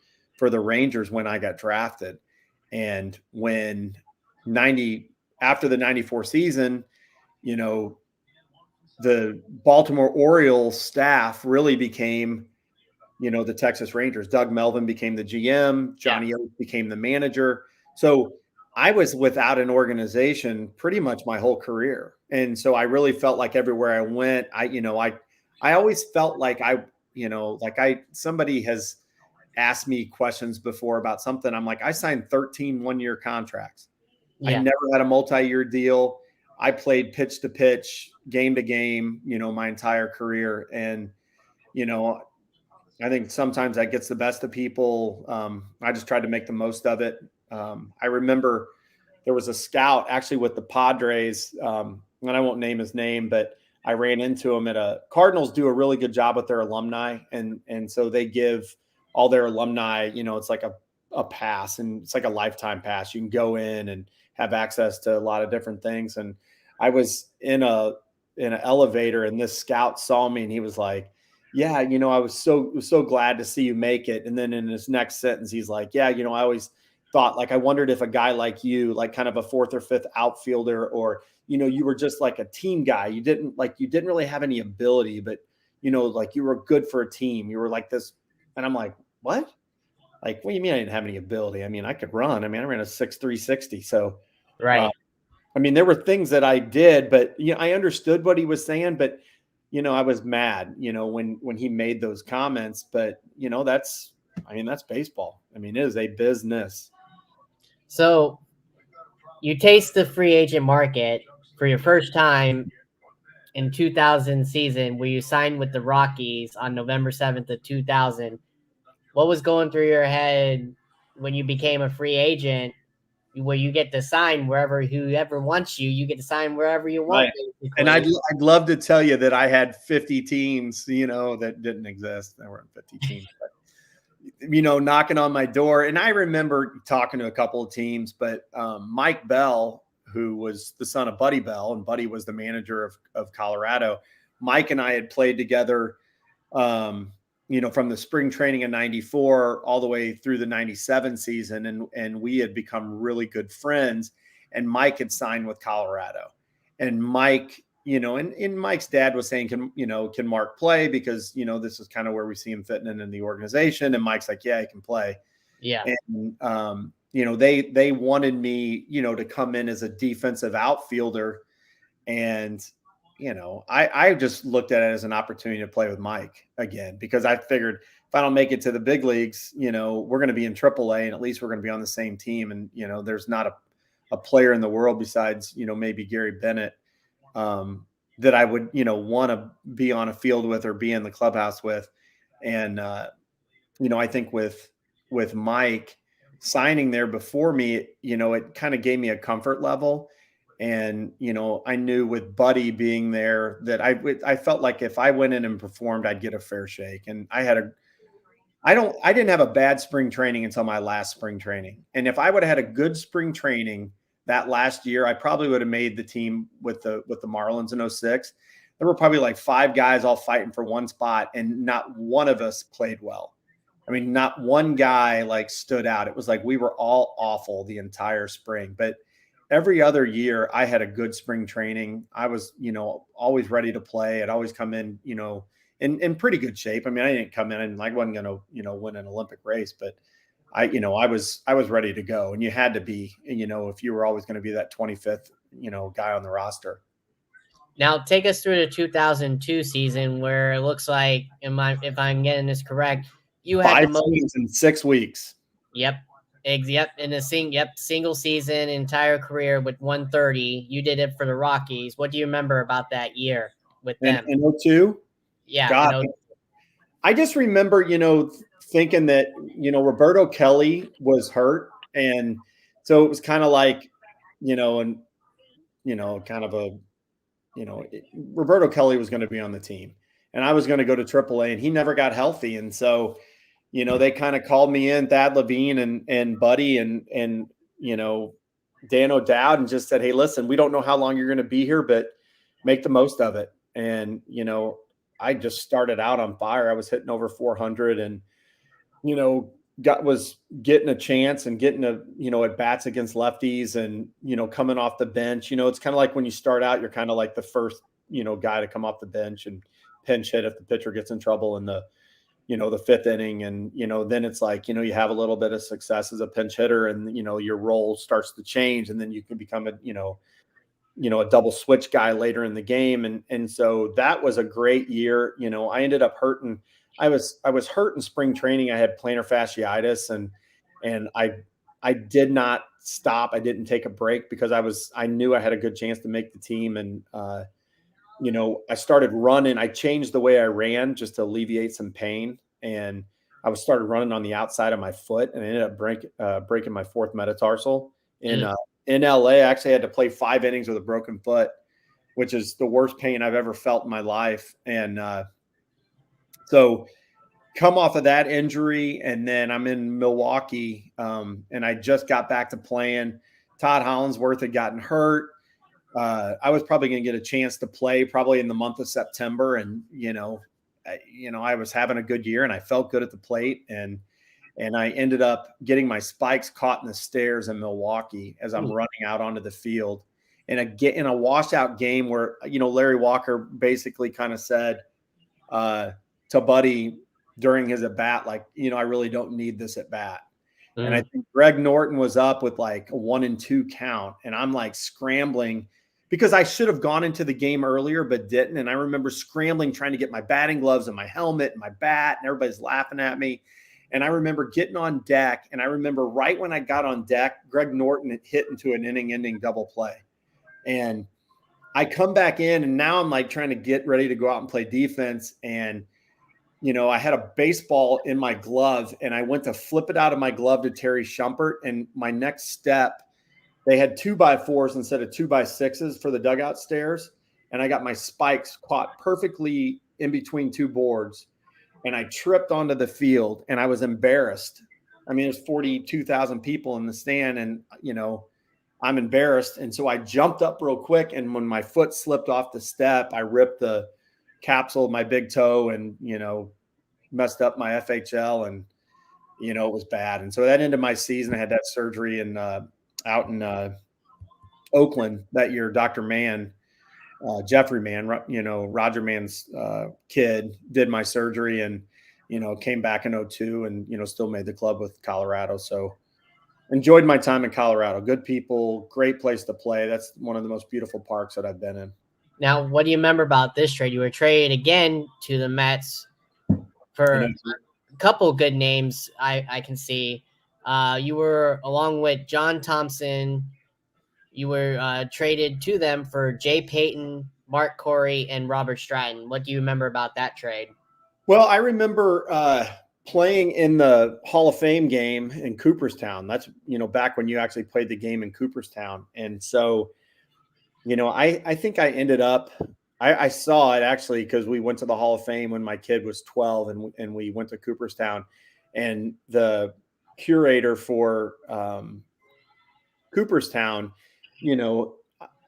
the Rangers when I got drafted. And when after the 94 season, the Baltimore Orioles staff really became, the Texas Rangers. Doug Melvin became the GM, Johnny Oates became the manager. So I was without an organization pretty much my whole career. And so I really felt like everywhere I went, I always felt like somebody has asked me questions before about something. I'm like, I signed 13 one-year contracts. I never had a multi-year deal. I played pitch to pitch, game to game, my entire career. And, I think sometimes that gets the best of people. I just tried to make the most of it. I remember there was a scout actually with the Padres, and I won't name his name, but I ran into him at a Cardinals do a really good job with their alumni. And so they give all their alumni, it's like a pass, and it's like a lifetime pass. You can go in and have access to a lot of different things. And I was in an elevator, and this scout saw me, and he was like, yeah, I was so glad to see you make it. And then in his next sentence, he's like, yeah, I always thought, like, I wondered if a guy like you, like kind of a fourth or fifth outfielder, or, you were just like a team guy. You didn't really have any ability, but, like you were good for a team. You were like this. And I'm like, what? Like, what do you mean I didn't have any ability? I mean, I could run. I mean, I ran a 6'3", 60. So, Right. I mean, there were things that I did, but I understood what he was saying, but I was mad, when he made those comments. But that's baseball. I mean, it is a business. So you taste the free agent market for your first time in 2000 season, where you signed with the Rockies on November 7th of 2000. What was going through your head when you became a free agent, where you get to sign whoever wants you? You get to sign wherever you want. Right. And I'd love to tell you that I had 50 teams, that didn't exist. There weren't 50 teams, but, knocking on my door. And I remember talking to a couple of teams, but Mike Bell, who was the son of Buddy Bell, and Buddy was the manager of Colorado. Mike and I had played together, from the spring training in 94 all the way through the 97 season. And we had become really good friends, and Mike had signed with Colorado. And Mike, and Mike's dad was saying, can Mark play? Because, this is kind of where we see him fitting in the organization. And Mike's like, yeah, he can play. Yeah. And, they wanted me, to come in as a defensive outfielder. And, I just looked at it as an opportunity to play with Mike again, because I figured if I don't make it to the big leagues, we're going to be in AAA, and at least we're going to be on the same team. And, there's not a player in the world besides, maybe Gary Bennett, that I would, want to be on a field with or be in the clubhouse with. And, I think with Mike signing there before me, it kind of gave me a comfort level. And, I knew with Buddy being there that I felt like if I went in and performed, I'd get a fair shake. And I didn't have a bad spring training until my last spring training. And if I would have had a good spring training that last year, I probably would have made the team with the Marlins in 06. There were probably like 5 guys all fighting for one spot, and not one of us played well. I mean, not one guy like stood out. It was like we were all awful the entire spring. But every other year I had a good spring training. I was, always ready to play. I'd always come in, in pretty good shape. I mean, I didn't come in and I wasn't going to, win an Olympic race, but I was ready to go. And you had to be, if you were always going to be that 25th, guy on the roster. Now take us through the 2002 season, where it looks like, if I'm getting this correct, you had 5 games in 6 weeks. Yep. Yep. In a single season, entire career with 130. You did it for the Rockies. What do you remember about that year with them? In 02? Yeah. God, I just remember, thinking that, Roberto Kelly was hurt. And so it was kind of like, Roberto Kelly was going to be on the team, and I was going to go to AAA, and he never got healthy. And so, they kind of called me in, Thad Levine and Buddy and Dan O'Dowd, and just said, hey, listen, we don't know how long you're going to be here, but make the most of it. And, I just started out on fire. I was hitting over 400 and, was getting a chance and getting at bats against lefties and, coming off the bench. It's kind of like when you start out, you're kind of like the first, guy to come off the bench and pinch hit if the pitcher gets in trouble in the 5th inning. And, then it's like, you have a little bit of success as a pinch hitter, and, your role starts to change, and then you can become a double switch guy later in the game. And so that was a great year. I ended up hurting. I was hurt in spring training. I had plantar fasciitis, and I did not stop. I didn't take a break because I knew I had a good chance to make the team. And, I started running. I changed the way I ran just to alleviate some pain. And I started running on the outside of my foot, and I ended up breaking my 4th metatarsal in LA. I actually had to play 5 innings with a broken foot. which is the worst pain I've ever felt in my life. And so come off of that injury, and then I'm in Milwaukee, and I just got back to playing. Todd Hollinsworth had gotten hurt. I was probably going to get a chance to play probably in the month of September, and I was having a good year, and I felt good at the plate, and I ended up getting my spikes caught in the stairs in Milwaukee as I'm running out onto the field, and in a washout game where Larry Walker basically kind of said to Buddy during his at bat, like, I really don't need this at bat. And I think Greg Norton was up with like a 1-2 count. And I'm like scrambling because I should have gone into the game earlier, but didn't. And I remember scrambling, trying to get my batting gloves and my helmet and my bat, and everybody's laughing at me. And I remember getting on deck. And I remember right when I got on deck, Greg Norton had hit into an inning-ending double play. And I come back in, and now I'm like trying to get ready to go out and play defense. And I had a baseball in my glove, and I went to flip it out of my glove to Terry Shumpert. And my next step, they had 2x4s instead of 2x6s for the dugout stairs. And I got my spikes caught perfectly in between two boards. And I tripped onto the field, and I was embarrassed. I mean, there's 42,000 people in the stand, and, I'm embarrassed. And so I jumped up real quick. And when my foot slipped off the step, I ripped the capsule of my big toe and, messed up my FHL, and, it was bad. And so that ended my season. I had that surgery out in Oakland that year. Dr. Mann, Jeffrey Mann, Roger Mann's kid, did my surgery, and, came back in 2002 and, still made the club with Colorado. So enjoyed my time in Colorado. Good people, great place to play. That's one of the most beautiful parks that I've been in. Now, what do you remember about this trade? You were traded again to the Mets for a couple good names I can see. You were, along with John Thompson, you were traded to them for Jay Payton, Mark Corey, and Robert Stratton. What do you remember about that trade? Well, I remember playing in the Hall of Fame game in Cooperstown. That's, back when you actually played the game in Cooperstown. And so, I think I ended up, I saw it actually because we went to the Hall of Fame when my kid was 12, and we went to Cooperstown, and the curator for Cooperstown,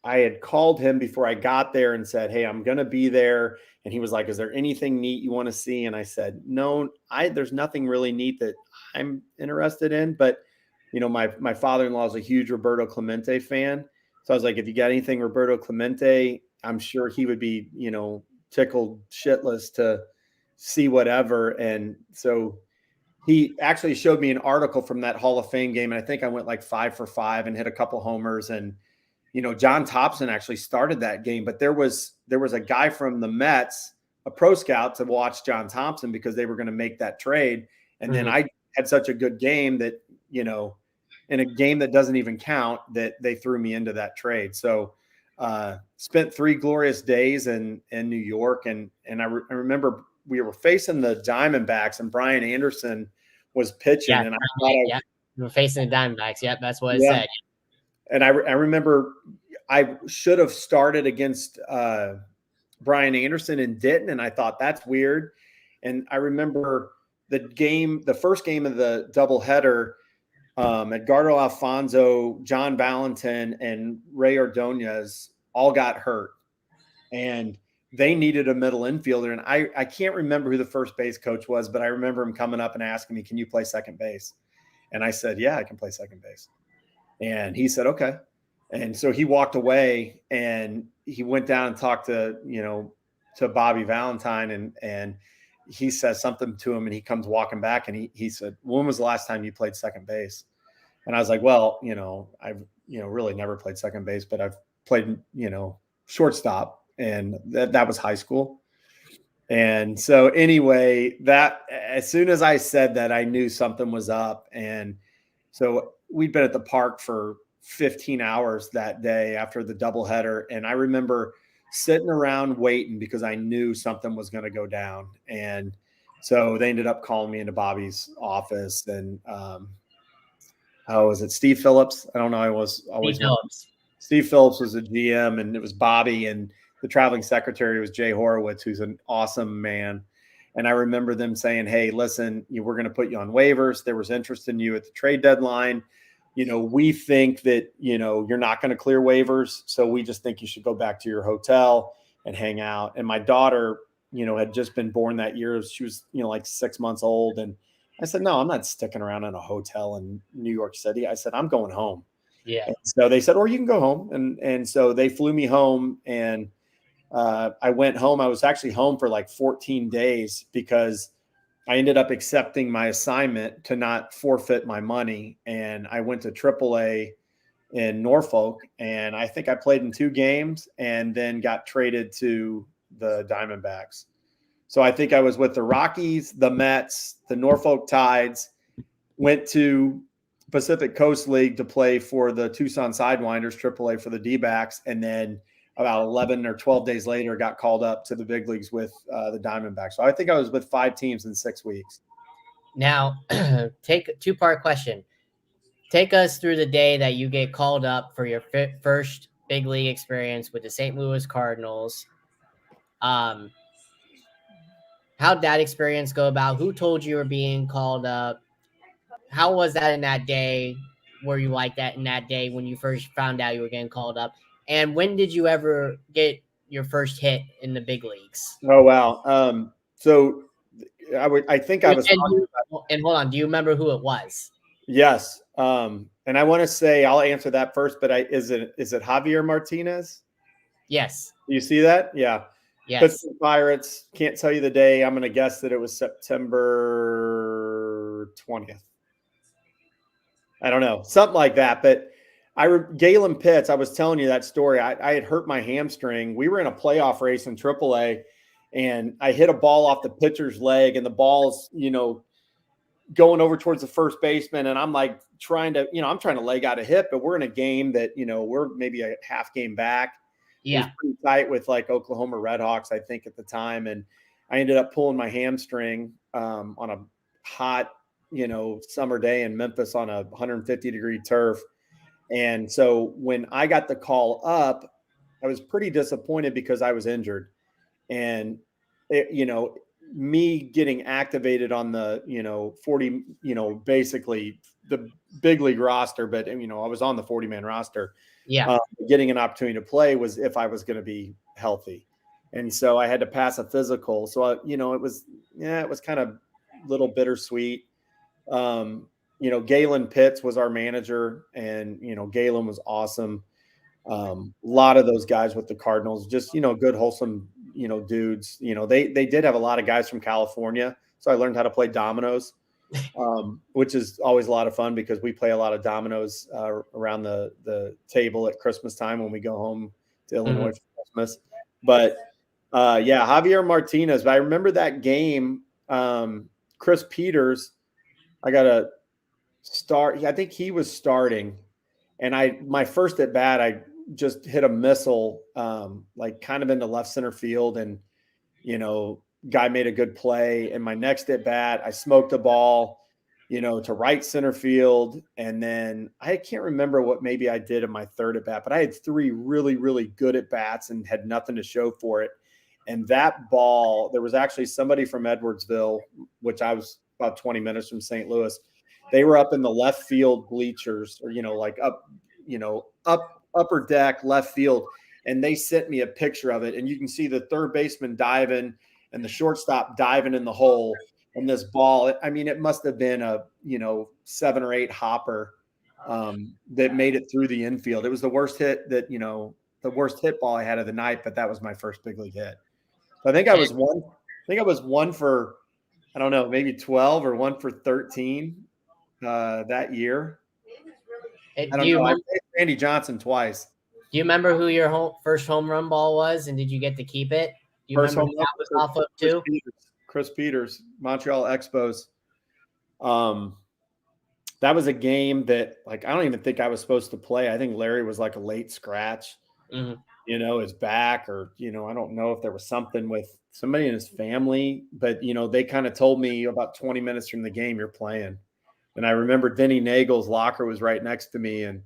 I had called him before I got there and said, "Hey, I'm going to be there." And he was like, "Is there anything neat you want to see?" And I said, "No, there's nothing really neat that I'm interested in." But, my father-in-law is a huge Roberto Clemente fan. So I was like, if you got anything Roberto Clemente, I'm sure he would be, tickled shitless to see whatever. And so he actually showed me an article from that Hall of Fame game. And I think I went like 5 for 5 and hit a couple homers. And, John Thompson actually started that game, but there was a guy from the Mets, a pro scout, to watch John Thompson because they were going to make that trade. And then I had such a good game that, in a game that doesn't even count, that they threw me into that trade. So spent 3 glorious days in New York. And I remember we were facing the Diamondbacks, and Brian Anderson was pitching. Yeah, and I thought we were facing the Diamondbacks. Yep, that's what it said. And I remember I should have started against Brian Anderson and didn't. And I thought, that's weird. And I remember the first game of the doubleheader, Edgardo Alfonso, John Valentin, and Ray Ordonez all got hurt, and they needed a middle infielder. And I can't remember who the first base coach was, but I remember him coming up and asking me, "Can you play second base?" And I said, "Yeah, I can play second base." And he said, "Okay." And so he walked away, and he went down and talked to Bobby Valentine, and he says something to him, and he comes walking back, and he said, "When was the last time you played second base?" And I was like, "Well, I've really never played second base, but I've played shortstop, and that was high school." And so anyway, that as soon as I said that, I knew something was up. And so we'd been at the park for 15 hours that day after the doubleheader, and I remember sitting around waiting because I knew something was going to go down. And so they ended up calling me into Bobby's office, and was it Steve Phillips? I don't know. I was always Steve Phillips was the GM, and it was Bobby, and the traveling secretary was Jay Horowitz, who's an awesome man. And I remember them saying, hey, listen, we're going to put you on waivers. There was interest in you at the trade deadline. We think that, you're not going to clear waivers. So we just think you should go back to your hotel and hang out. And my daughter, had just been born that year. She was, like 6 months old. And I said, no, I'm not sticking around in a hotel in New York City. I said, I'm going home. Yeah. And so they said, or you can go home. And so they flew me home, and I went home. I was actually home for like 14 days because I ended up accepting my assignment to not forfeit my money. And I went to AAA in Norfolk, and I think I played in 2 games and then got traded to the Diamondbacks. So I think I was with the Rockies, the Mets, the Norfolk Tides, went to Pacific Coast League to play for the Tucson Sidewinders, AAA for the D-backs, and then about 11 or 12 days later got called up to the big leagues with the Diamondbacks. So I think I was with 5 teams in 6 weeks. Now, take a 2-part question. Take us through the day that you get called up for your first big league experience with the St. Louis Cardinals. How'd that experience go about? Who told you were being called up? How was that in that day? Were you like that in that day when you first found out you were getting called up? And when did you ever get your first hit in the big leagues? Oh, wow. So I think I was. And hold on, do you remember who it was? Yes. And I want to say, I'll answer that first, but is it Javier Martinez? Yes. Do you see that? Yeah. Yes. Pittsburgh Pirates. Can't tell you the day. I'm going to guess that it was September 20th. I don't know. Something like that. But Galen Pitts, I was telling you that story. I had hurt my hamstring. We were in a playoff race in AAA, and I hit a ball off the pitcher's leg, and the ball's, going over towards the first baseman. And I'm like trying to leg out a hit, but we're in a game that, we're maybe a half game back. Yeah. It was pretty tight with like Oklahoma Redhawks, I think, at the time. And I ended up pulling my hamstring on a hot, summer day in Memphis on a 150-degree turf. And so when I got the call up, I was pretty disappointed because I was injured. And, me getting activated on the, 40, basically the big league roster, but, I was on the 40-man roster. Yeah. Getting an opportunity to play was if I was going to be healthy. And so I had to pass a physical. So, it was kind of a little bittersweet. Galen Pitts was our manager, and, Galen was awesome. A lot of those guys with the Cardinals, just, good, wholesome, dudes. They did have a lot of guys from California. So I learned how to play dominoes, which is always a lot of fun because we play a lot of dominoes around the table at Christmas time when we go home to Illinois for Christmas. But Javier Martinez, I remember that game. Chris Peters, I got to start. I think he was starting, and my first at bat, I just hit a missile, like kind of into left center field, and guy made a good play. And my next at bat, I smoked a ball, to right center field, and then I can't remember what maybe I did in my third at bat, but I had 3 really, really good at bats and had nothing to show for it. And that ball, there was actually somebody from Edwardsville, which I was about 20 minutes from St. Louis. They were up in the left field bleachers, or like upper deck left field, and they sent me a picture of it. And you can see the third baseman diving and the shortstop diving in the hole. And this ball, I mean, it must have been a 7 or 8 hopper that made it through the infield. It was the worst hit the worst hit ball I had of the night, but that was my first big league hit. So I think I was one for, I don't know, maybe 12 or 1 for 13 that year. I don't know. I played Randy Johnson twice. Do you remember who your first home run ball was, and did you get to keep it? Do you remember who that was off of too? Chris Peters, Montreal Expos. That was a game that, like, I don't even think I was supposed to play. I think Larry was like a late scratch. His back, or I don't know if there was something with somebody in his family, but they kind of told me about 20 minutes from the game, you're playing. And I remember Denny Nagel's locker was right next to me, and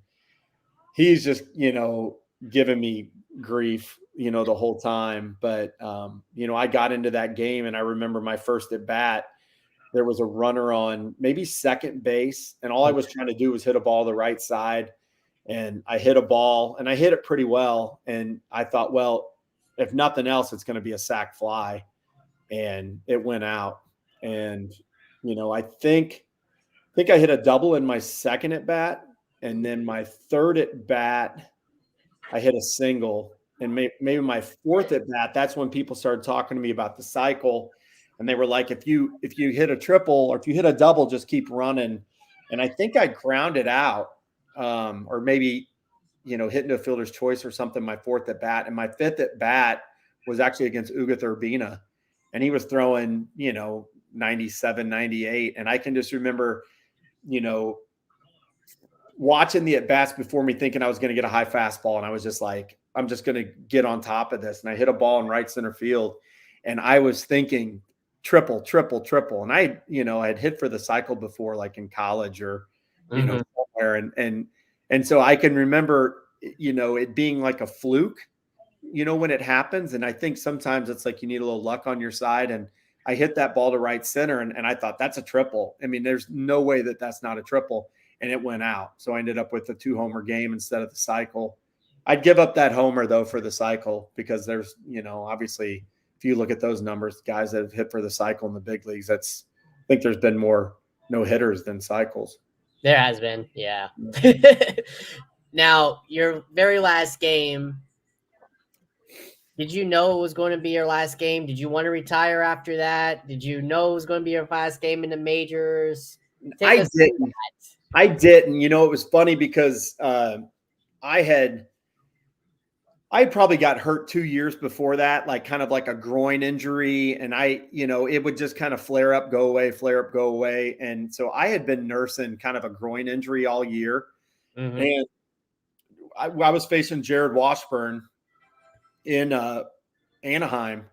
he's just, giving me grief, the whole time. But, I got into that game, and I remember my first at bat, there was a runner on maybe second base, and all I was trying to do was hit a ball the right side. And I hit a ball, and I hit it pretty well. And I thought, well, if nothing else, it's going to be a sac fly. And it went out. And, I think I hit a double in my second at bat. And then my third at bat, I hit a single. And maybe my fourth at bat, that's when people started talking to me about the cycle. And they were like, if you hit a triple or if you hit a double, just keep running. And I think I grounded out, or maybe, hitting a fielder's choice or something, my fourth at bat. And my fifth at bat was actually against Uguth Urbina. And he was throwing, 97, 98. And I can just remember, watching the at bats before me, thinking I was going to get a high fastball. And I was just like, I'm just going to get on top of this. And I hit a ball in right center field. And I was thinking triple. And I had hit for the cycle before, like in college or, somewhere. And so I can remember, it being like a fluke, when it happens. And I think sometimes it's like you need a little luck on your side. And I hit that ball to right center, and I thought, that's a triple. I mean, there's no way that that's not a triple. And it went out. So I ended up with a 2-homer game instead of the cycle. I'd give up that homer, though, for the cycle, because there's, obviously, if you look at those numbers, guys that have hit for the cycle in the big leagues, I think there's been more no hitters than cycles. There has been, yeah. Now, your very last game, did you know it was going to be your last game? Did you want to retire after that? Did you know it was going to be your last game in the majors? I didn't. It was funny because I probably got hurt 2 years before that, like kind of like a groin injury. And it would just kind of flare up, go away. And so I had been nursing kind of a groin injury all year. Mm-hmm. And I was facing Jared Washburn in Anaheim.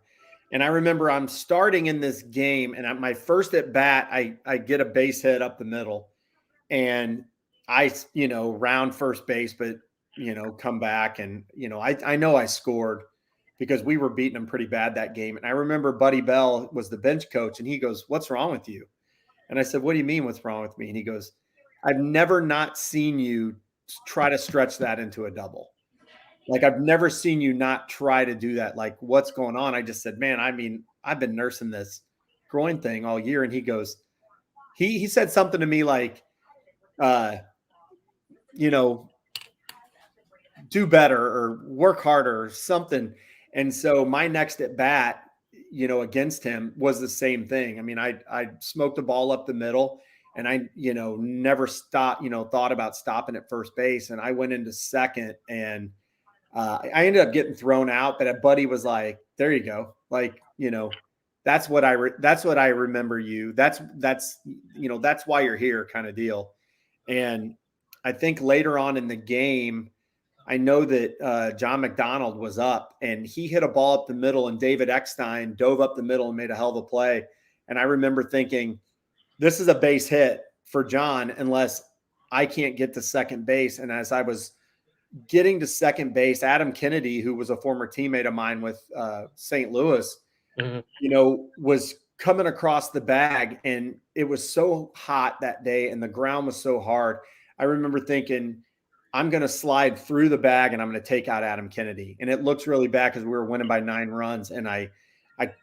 And I remember I'm starting in this game, and at my first at bat, I get a base hit up the middle, and I, round first base, but, come back. And, I know I scored because we were beating them pretty bad that game. And I remember Buddy Bell was the bench coach, and he goes, "What's wrong with you?" And I said, "What do you mean what's wrong with me?" And he goes, "I've never not seen you try to stretch that into a double. Like, I've never seen you not try to do that. Like, what's going on?" I just said, "Man, I mean, I've been nursing this groin thing all year." And he goes, he said something to me like, do better or work harder or something. And so my next at bat, against him was the same thing. I mean, I smoked the ball up the middle, and I, never thought about stopping at first base. And I went into second, and I ended up getting thrown out, but a buddy was like, "There you go. Like, that's what I remember you. That's why you're here," kind of deal. And I think later on in the game, I know that John McDonald was up, and he hit a ball up the middle, and David Eckstein dove up the middle and made a hell of a play. And I remember thinking, this is a base hit for John unless I can't get to second base. And as I was getting to second base, Adam Kennedy, who was a former teammate of mine with St. Louis, was coming across the bag, and it was so hot that day, and the ground was so hard. I remember thinking, I'm going to slide through the bag, and I'm going to take out Adam Kennedy. And it looks really bad because we were winning by 9 runs. And I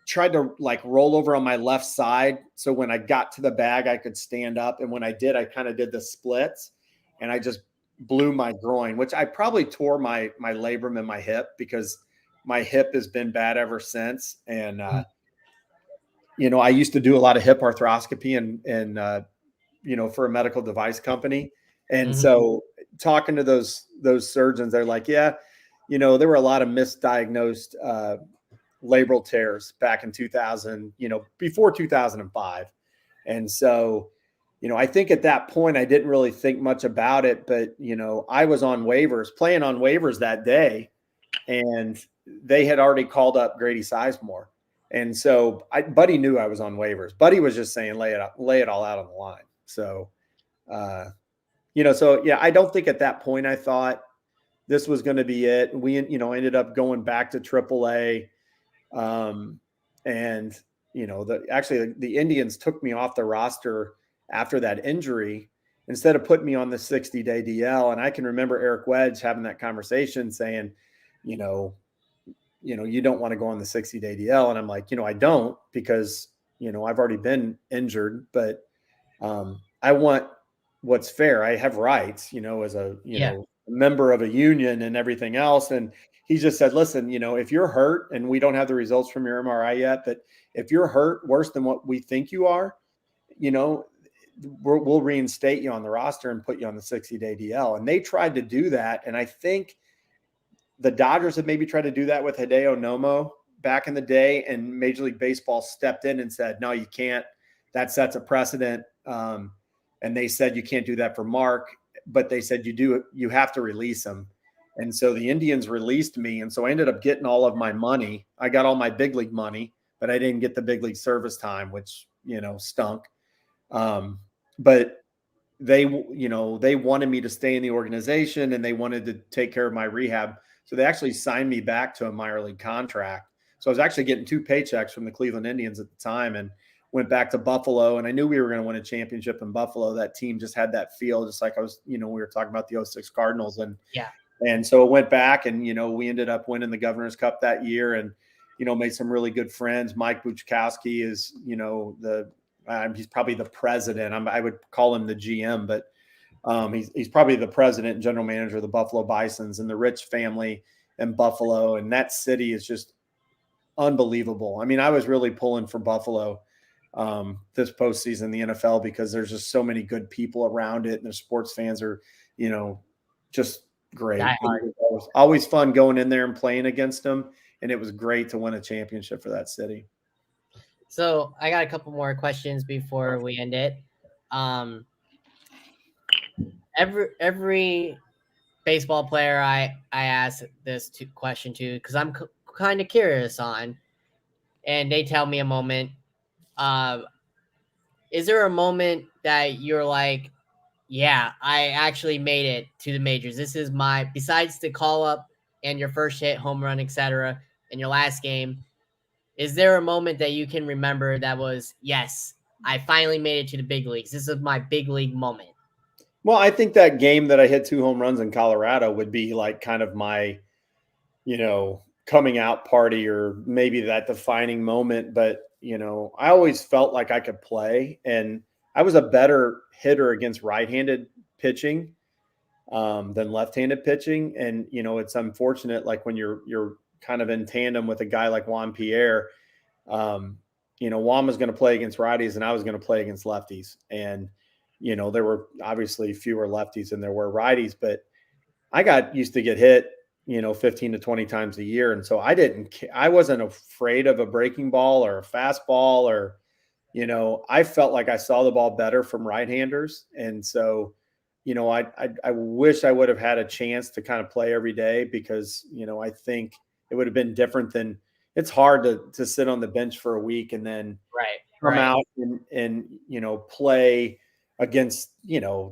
tried to like roll over on my left side, so when I got to the bag, I could stand up. And when I did, I kind of did the splits, and I just blew my groin, which I probably tore my labrum in my hip, because my hip has been bad ever since. And, I used to do a lot of hip arthroscopy and for a medical device company. And so talking to those surgeons, they're like, yeah, there were a lot of misdiagnosed labral tears back in 2000, before 2005. And so, I think at that point, I didn't really think much about it, but, I was playing on waivers that day, and they had already called up Grady Sizemore. And so Buddy knew I was on waivers. Buddy was just saying, lay it all out on the line. So, so yeah, I don't think at that point I thought, this was going to be it. We, ended up going back to AAA. And, the Indians took me off the roster after that injury instead of putting me on the 60-day DL. And I can remember Eric Wedge having that conversation saying, you don't want to go on the 60-day DL. And I'm like, I don't, because, I've already been injured, but I want what's fair. I have rights, as a, member of a union and everything else. And he just said, listen, if you're hurt, and we don't have the results from your MRI yet, but if you're hurt worse than what we think you are, we'll reinstate you on the roster and put you on the 60-day DL. And they tried to do that. And I think the Dodgers had maybe tried to do that with Hideo Nomo back in the day, and Major League Baseball stepped in and said, no, you can't. That sets a precedent. And they said, you can't do that for Mark, but they said, you have to release him. And so the Indians released me. And so I ended up getting all of my money. I got all my big league money, but I didn't get the big league service time, which, stunk. But they wanted me to stay in the organization, and they wanted to take care of my rehab. So they actually signed me back to a minor league contract. So I was actually getting 2 paychecks from the Cleveland Indians at the time, and went back to Buffalo. And I knew we were going to win a championship in Buffalo. That team just had that feel, just like I was, we were talking about the 06 Cardinals. And so it went back, and, we ended up winning the Governor's Cup that year, and, made some really good friends. Mike Buchkowski is, he's probably the president. I would call him the GM, but he's probably the president and general manager of the Buffalo Bisons, and the Rich family in Buffalo. And that city is just unbelievable. I mean, I was really pulling for Buffalo this postseason in the NFL, because there's just so many good people around it, and the sports fans are, just great. It was always fun going in there and playing against them. And it was great to win a championship for that city. So I got a couple more questions before we end it. Every baseball player I ask this question to, because I'm kind of curious on, and they tell me a moment. Is there a moment that you're like, yeah, I actually made it to the majors? This is besides the call up and your first hit, home run, etc., in your last game, is there a moment that you can remember that was, yes, I finally made it to the big leagues? This is my big league moment. Well, I think that game that I hit 2 home runs in Colorado would be like kind of my, coming out party, or maybe that defining moment. But, I always felt like I could play, and I was a better hitter against right-handed pitching than left-handed pitching. And, it's unfortunate, like when you're kind of in tandem with a guy like Juan Pierre, Juan was going to play against righties, and I was going to play against lefties. And, there were obviously fewer lefties than there were righties, but I got used to get hit, 15 to 20 times a year. And so I wasn't afraid of a breaking ball or a fastball, or, I felt like I saw the ball better from right-handers. And so, I wish I would have had a chance to kind of play every day, because, I think it would have been different than, it's hard to sit on the bench for a week and then come out and play against,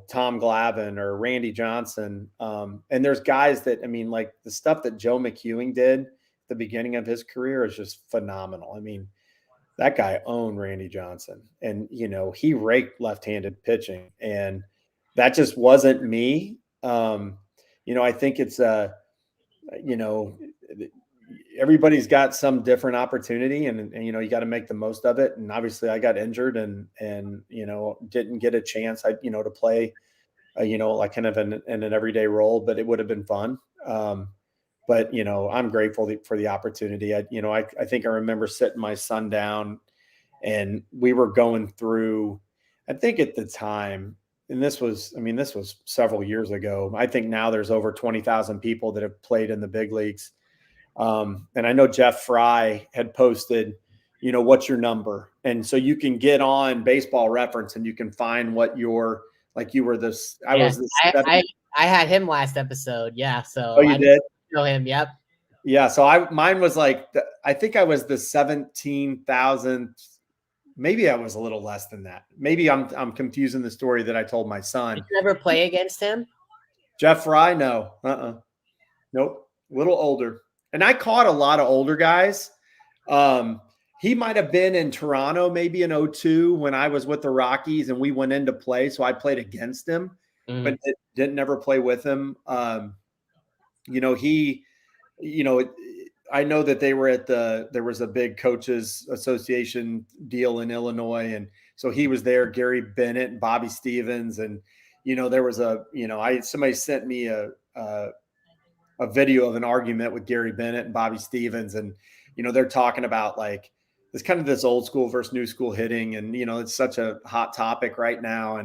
Tom Glavine or Randy Johnson. And there's guys that, like the stuff that Joe McEwing did at the beginning of his career is just phenomenal. I mean, that guy owned Randy Johnson, and, he raked left-handed pitching, and that just wasn't me. I think it's everybody's got some different opportunity, and you got to make the most of it. And obviously I got injured and didn't get a chance, to play, like kind of in an everyday role, but it would have been fun. But, I'm grateful for the opportunity. I think I remember sitting my son down, and we were going through, I think at the time, and this was several years ago. I think now there's over 20,000 people that have played in the big leagues. And I know Jeff Fry had posted, what's your number? And so you can get on Baseball Reference and you can find what your, like you were this, I had him last episode. Yeah. So you did know him. Yep. Yeah. So mine was like, I think I was the 17,000. Maybe I was a little less than that. Maybe I'm confusing the story that I told my son. Did you ever play against him? Jeff Fry? No. Nope. A little older. And I caught a lot of older guys. He might have been in Toronto maybe in 02 when I was with the Rockies and we went into play. So I played against him, but didn't never play with him. You know, I know that they were there was a big coaches association deal in Illinois. And so he was there, Gary Bennett and Bobby Stevens. And, you know, there was somebody sent me a video of an argument with Gary Bennett and Bobby Stevens. And, you know, they're talking about like, it's kind of this old school versus new school hitting. And, you know, it's such a hot topic right now.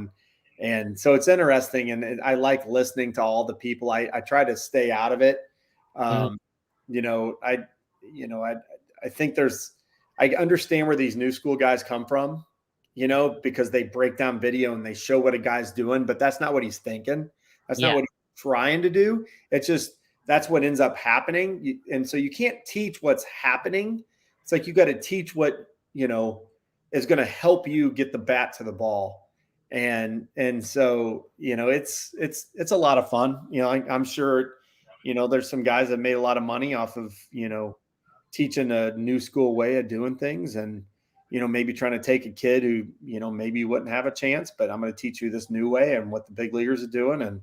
And so it's interesting. And I like listening to all the people. I try to stay out of it. You know, I think I understand where these new school guys come from, you know, because they break down video and they show what a guy's doing, but that's not what he's thinking. That's not what he's trying to do. It's just, that's what ends up happening. And so you can't teach what's happening. It's like, you got to teach what, you know, is going to help you get the bat to the ball. And so, you know, it's a lot of fun. You know, I'm sure, you know, there's some guys that made a lot of money off of, you know, teaching a new school way of doing things and, you know, maybe trying to take a kid who, you know, maybe wouldn't have a chance, but I'm going to teach you this new way and what the big leaguers are doing. And,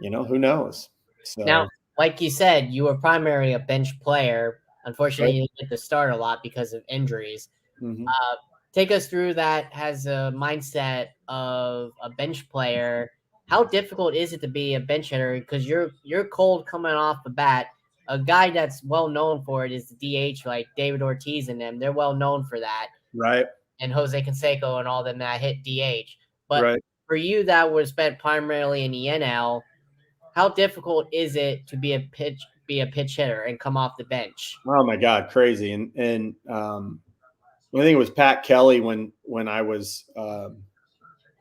you know, who knows? So now, like you said, you were primarily a bench player. Unfortunately, you didn't get to start a lot because of injuries. Take us through that as a mindset of a bench player. How difficult is it to be a bench hitter? Because you're cold coming off the bat. A guy that's well known for it is the DH, like David Ortiz and them. They're well known for that. Right. And Jose Canseco and all them that hit DH. But for you that was spent primarily in the NL, how difficult is it to be a pitch hitter and come off the bench? Oh my God, crazy. And I think it was Pat Kelly when I was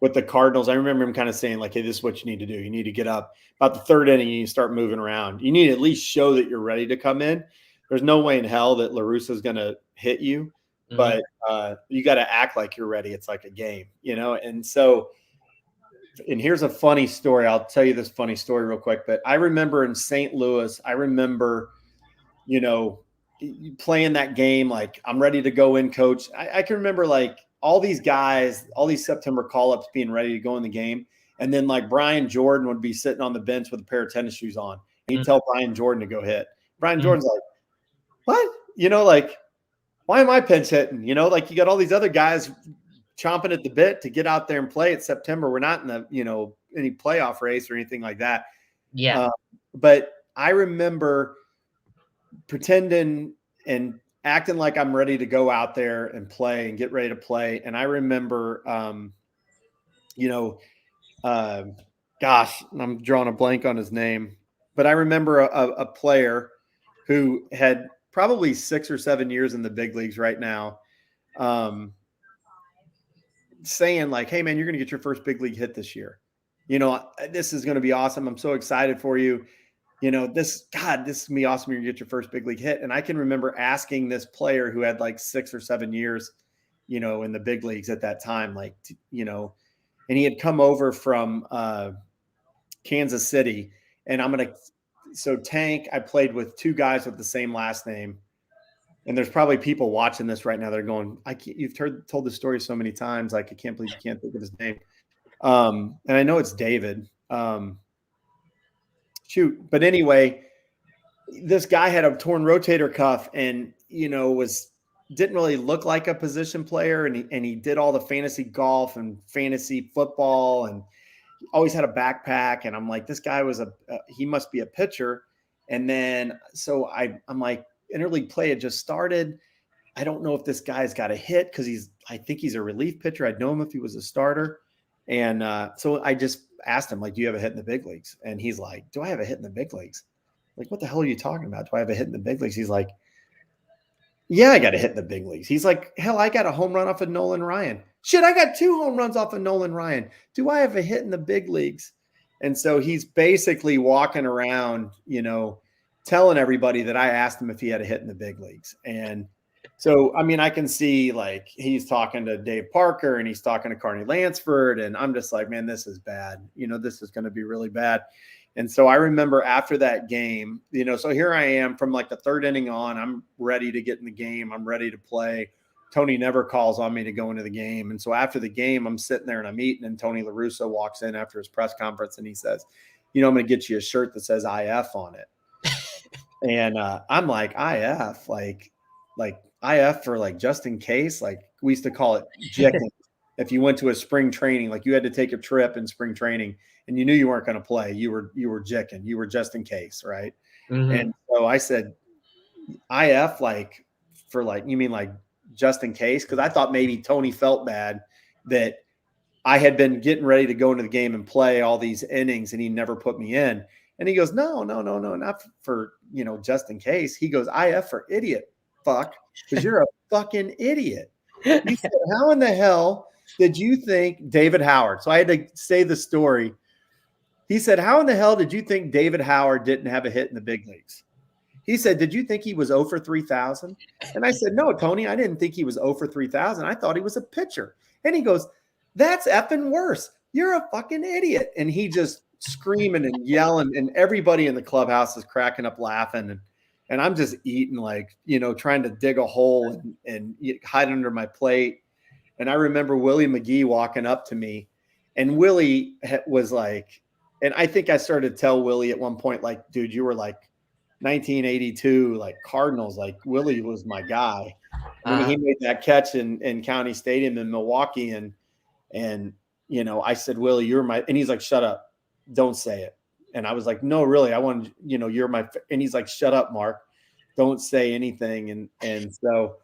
with the Cardinals. I remember him kind of saying like, hey, this is what you need to do. You need to get up about the third inning and you start moving around. You need to at least show that you're ready to come in. There's no way in hell that La Russa is going to hit you, but you got to act like you're ready. It's like a game, you know? And so, and here's a funny story. I'll tell you this funny story real quick, but I remember in St. Louis, you know, playing that game, like I'm ready to go in, coach. I can remember like all these guys, all these September call-ups being ready to go in the game. And then like Brian Jordan would be sitting on the bench with a pair of tennis shoes on. And he'd tell Brian Jordan to go hit. Brian Jordan's like, what? You know, like, why am I pinch hitting? You know, like you got all these other guys chomping at the bit to get out there and play. It's September. We're not in the, you know, any playoff race or anything like that. Yeah. But I remember pretending and acting like I'm ready to go out there and play and get ready to play. And I remember, you know, gosh, I'm drawing a blank on his name, but I remember a player who had probably 6 or 7 years in the big leagues right now, saying like, hey man, you're going to get your first big league hit this year. You know, this is going to be awesome. I'm so excited for you. You know, this is going to be awesome. You're going to get your first big league hit. And I can remember asking this player who had like 6 or 7 years, you know, in the big leagues at that time, like, you know, and he had come over from Kansas City. And so Tank, I played with 2 guys with the same last name. And there's probably people watching this right now. They're going, you've told this story so many times. Like, I can't believe you can't think of his name. And I know it's David. But anyway, this guy had a torn rotator cuff and, you know, didn't really look like a position player. And he did all the fantasy golf and fantasy football and always had a backpack. And I'm like, this guy he must be a pitcher. And then, so I'm like, interleague play had just started. I don't know if this guy's got a hit because I think he's a relief pitcher. I'd know him if he was a starter. And so I just asked him, like, do you have a hit in the big leagues? And he's like, do I have a hit in the big leagues? Like, what the hell are you talking about? Do I have a hit in the big leagues? He's like, yeah, I got a hit in the big leagues. He's like, hell, I got a home run off of Nolan Ryan. Shit, I got 2 home runs off of Nolan Ryan. Do I have a hit in the big leagues? And so he's basically walking around, you know, telling everybody that I asked him if he had a hit in the big leagues. And so, I mean, I can see like he's talking to Dave Parker and he's talking to Carney Lansford. And I'm just like, man, this is bad. You know, this is going to be really bad. And so I remember after that game, so here I am from like the third inning on, I'm ready to get in the game. I'm ready to play. Tony never calls on me to go into the game. And so after the game, I'm sitting there and I'm eating, and Tony La Russa walks in after his press conference and he says, I'm going to get you a shirt that says IF on it. And I'm like, IF, like IF for like just in case. Like we used to call it jicking. If you went to a spring training, like you had to take a trip in spring training and you knew you weren't going to play, you were jicking, you were just in case, right? Mm-hmm. And so I said, IF, like for like, you mean like just in case? Because I thought maybe Tony felt bad that I had been getting ready to go into the game and play all these innings and he never put me in. And he goes, no, not for, just in case. He goes, IF for idiot, fuck, because you're a fucking idiot. He said, how in the hell did you think David Howard? So I had to say the story. He said, how in the hell did you think David Howard didn't have a hit in the big leagues? He said, did you think he was 0 for 3,000? And I said, no, Tony, I didn't think he was 0 for 3,000. I thought he was a pitcher. And he goes, that's effing worse. You're a fucking idiot. And he just screaming and yelling, and everybody in the clubhouse is cracking up laughing. And I'm just eating, like, trying to dig a hole and hide under my plate. And I remember Willie McGee walking up to me, and Willie was like, and I think I started to tell Willie at one point, like, dude, you were like 1982, like Cardinals, like Willie was my guy. When he made that catch in County Stadium in Milwaukee, and I said, Willie, you're my, and he's like, shut up, don't say it. And I was like, no, really, I want, you're my, and he's like, shut up, Mark, don't say anything. And so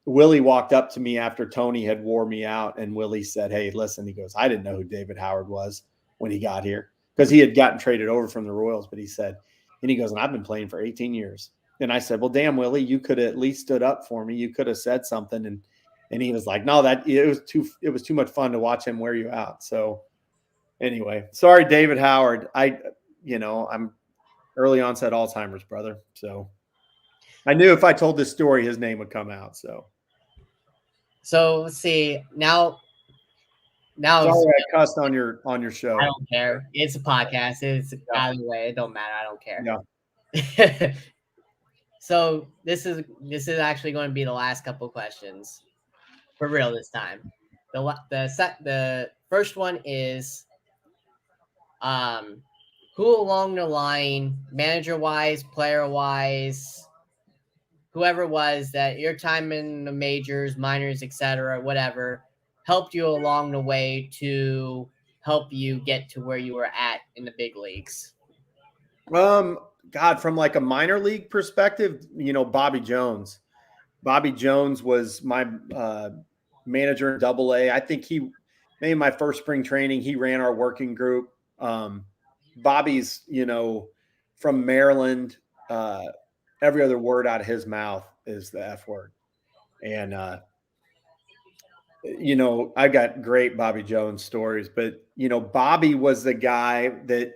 Willie walked up to me after Tony had wore me out, and Willie said, hey, listen, he goes, I didn't know who David Howard was when he got here, because he had gotten traded over from the Royals, but he said, and he goes, and I've been playing for 18 years. And I said, well, damn, Willie, you could have at least stood up for me. You could have said something. And he was like, no, it was too much fun to watch him wear you out. So anyway, sorry, David Howard. I'm early onset Alzheimer's, brother. So I knew if I told this story, his name would come out. So let's see. Now sorry I cussed on your show. I don't care. It's a podcast. It's out of the way. It don't matter. I don't care. Yeah. So this is actually going to be the last couple questions, for real this time. The first one is, who along the line, manager wise, player wise, whoever it was, that your time in the majors, minors, etc., whatever, helped you along the way to help you get to where you were at in the big leagues? God, from like a minor league perspective, Bobby Jones. Bobby Jones was my manager in Double-A. I think he made my first spring training. He ran our working group. Bobby's, from Maryland. Every other word out of his mouth is the F word. And, I got great Bobby Jones stories, but, Bobby was the guy that,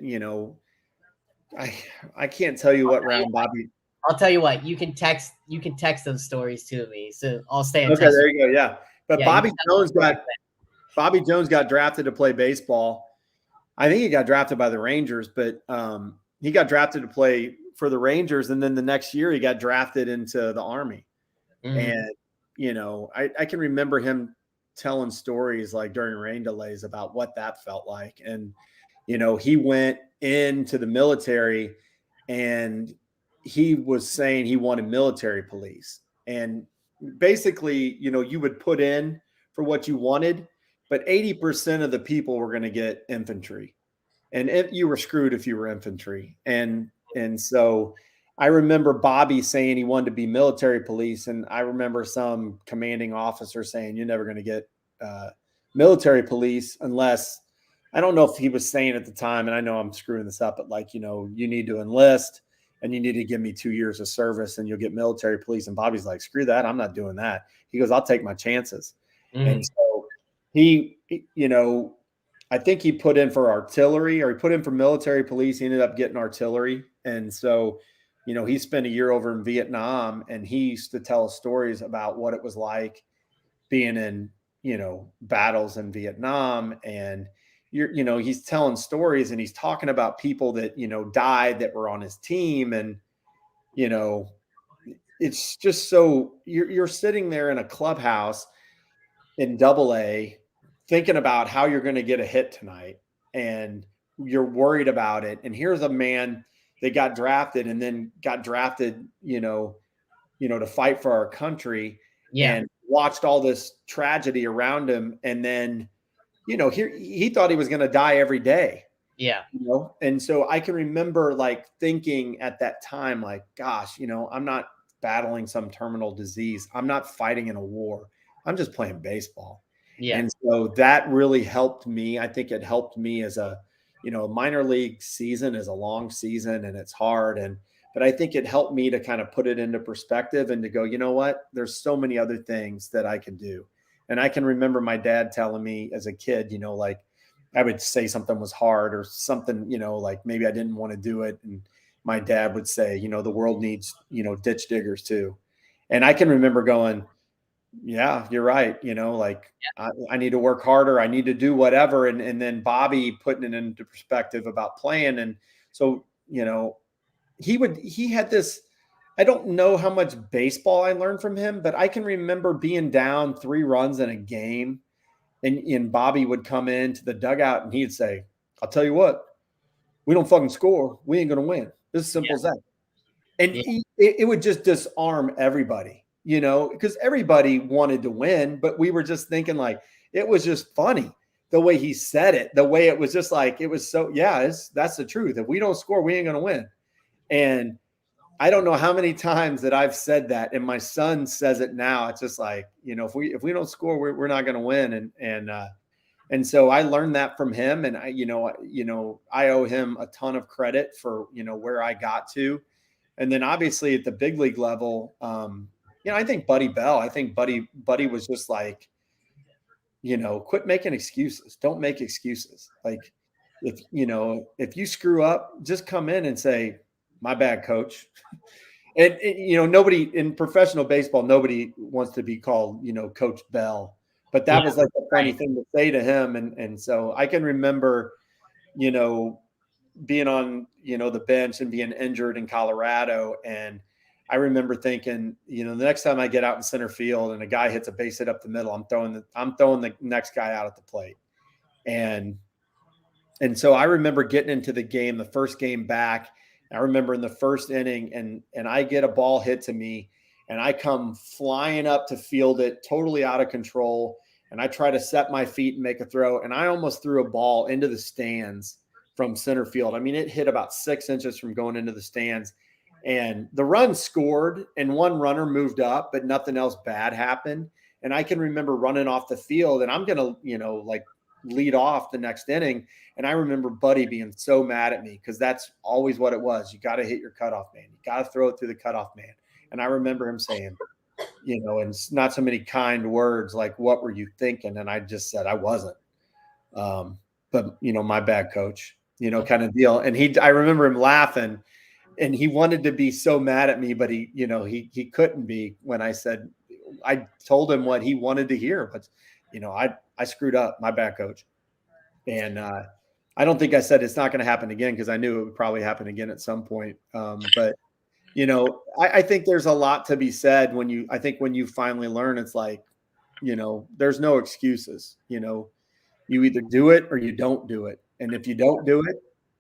I can't tell you what round Bobby. I'll tell you what, you can text those stories to me. So I'll stay in touch. Okay, there you go. Yeah. But yeah, Bobby Jones got drafted to play baseball. I think he got drafted by the Rangers, but he got drafted to play for the Rangers. And then the next year he got drafted into the Army. Mm-hmm. And, I can remember him telling stories like during rain delays about what that felt like. And, he went into the military and he was saying he wanted military police. And basically, you would put in for what you wanted, but 80% of the people were going to get infantry. And you were screwed if you were infantry. And so I remember Bobby saying he wanted to be military police. And I remember some commanding officer saying, you're never going to get military police unless, I don't know if he was saying at the time, and I know I'm screwing this up, but like, you need to enlist and you need to give me 2 years of service and you'll get military police. And Bobby's like, screw that. I'm not doing that. He goes, I'll take my chances. And so he, I think he put in for artillery, or he put in for military police. He ended up getting artillery. And so, he spent a year over in Vietnam, and he used to tell stories about what it was like being in, battles in Vietnam. And he's telling stories and he's talking about people that, died that were on his team. And, it's just so you're sitting there in a clubhouse in AA thinking about how you're going to get a hit tonight. And you're worried about it. And here's a man that got drafted and then got drafted, to fight for our country, and watched all this tragedy around him. And then, he thought he was going to die every day. Yeah. And so I can remember like thinking at that time, like, gosh, I'm not battling some terminal disease. I'm not fighting in a war. I'm just playing baseball. Yeah. And so that really helped me. I think it helped me as a minor league season is a long season and it's hard. But I think it helped me to kind of put it into perspective and to go, you know what, there's so many other things that I can do. And I can remember my dad telling me as a kid, like I would say something was hard or something, like maybe I didn't want to do it. And my dad would say, the world needs, ditch diggers too. And I can remember going, yeah, you're right. I need to work harder. I need to do whatever. And then Bobby putting it into perspective about playing. And so, he had this, I don't know how much baseball I learned from him, but I can remember being down 3 runs in a game and Bobby would come into the dugout and he'd say, I'll tell you what, we don't fucking score. We ain't going to win. It's as simple as that. And it would just disarm everybody. Because everybody wanted to win, but we were just thinking like, it was just funny the way he said it, the way it was just like, it was so, that's the truth. If we don't score, we ain't going to win. And I don't know how many times that I've said that. And my son says it now. It's just like, if we don't score, we're not going to win. And so I learned that from him. And I owe him a ton of credit for, where I got to. And then obviously at the big league level, I think Buddy Bell, Buddy was just like, quit making excuses. Don't make excuses. Like if you screw up, just come in and say, my bad, coach. And nobody in professional baseball, nobody wants to be called, Coach Bell, but that was like a funny thing to say to him. And so I can remember, being on, the bench and being injured in Colorado. And I remember thinking, the next time I get out in center field and a guy hits a base hit up the middle, I'm throwing the next guy out at the plate. And so I remember getting into the game, the first game back. I remember in the first inning and I get a ball hit to me and I come flying up to field it totally out of control. And I try to set my feet and make a throw. And I almost threw a ball into the stands from center field. I mean, it hit about 6 inches from going into the stands. And the run scored and one runner moved up, but nothing else bad happened. And I can remember running off the field and I'm going to, lead off the next inning. And I remember Buddy being so mad at me because that's always what it was. You got to hit your cutoff man. You got to throw it through the cutoff man. And I remember him saying, and not so many kind words like, what were you thinking? And I just said, I wasn't. But, my bad, coach, kind of deal. And I remember him laughing. And he wanted to be so mad at me, but he couldn't be when I said, I told him what he wanted to hear, but I screwed up. My bad, coach. And I don't think I said it's not going to happen again because I knew it would probably happen again at some point. But I think there's a lot to be said when you finally learn, it's like, there's no excuses. You either do it or you don't do it. And if you don't do it,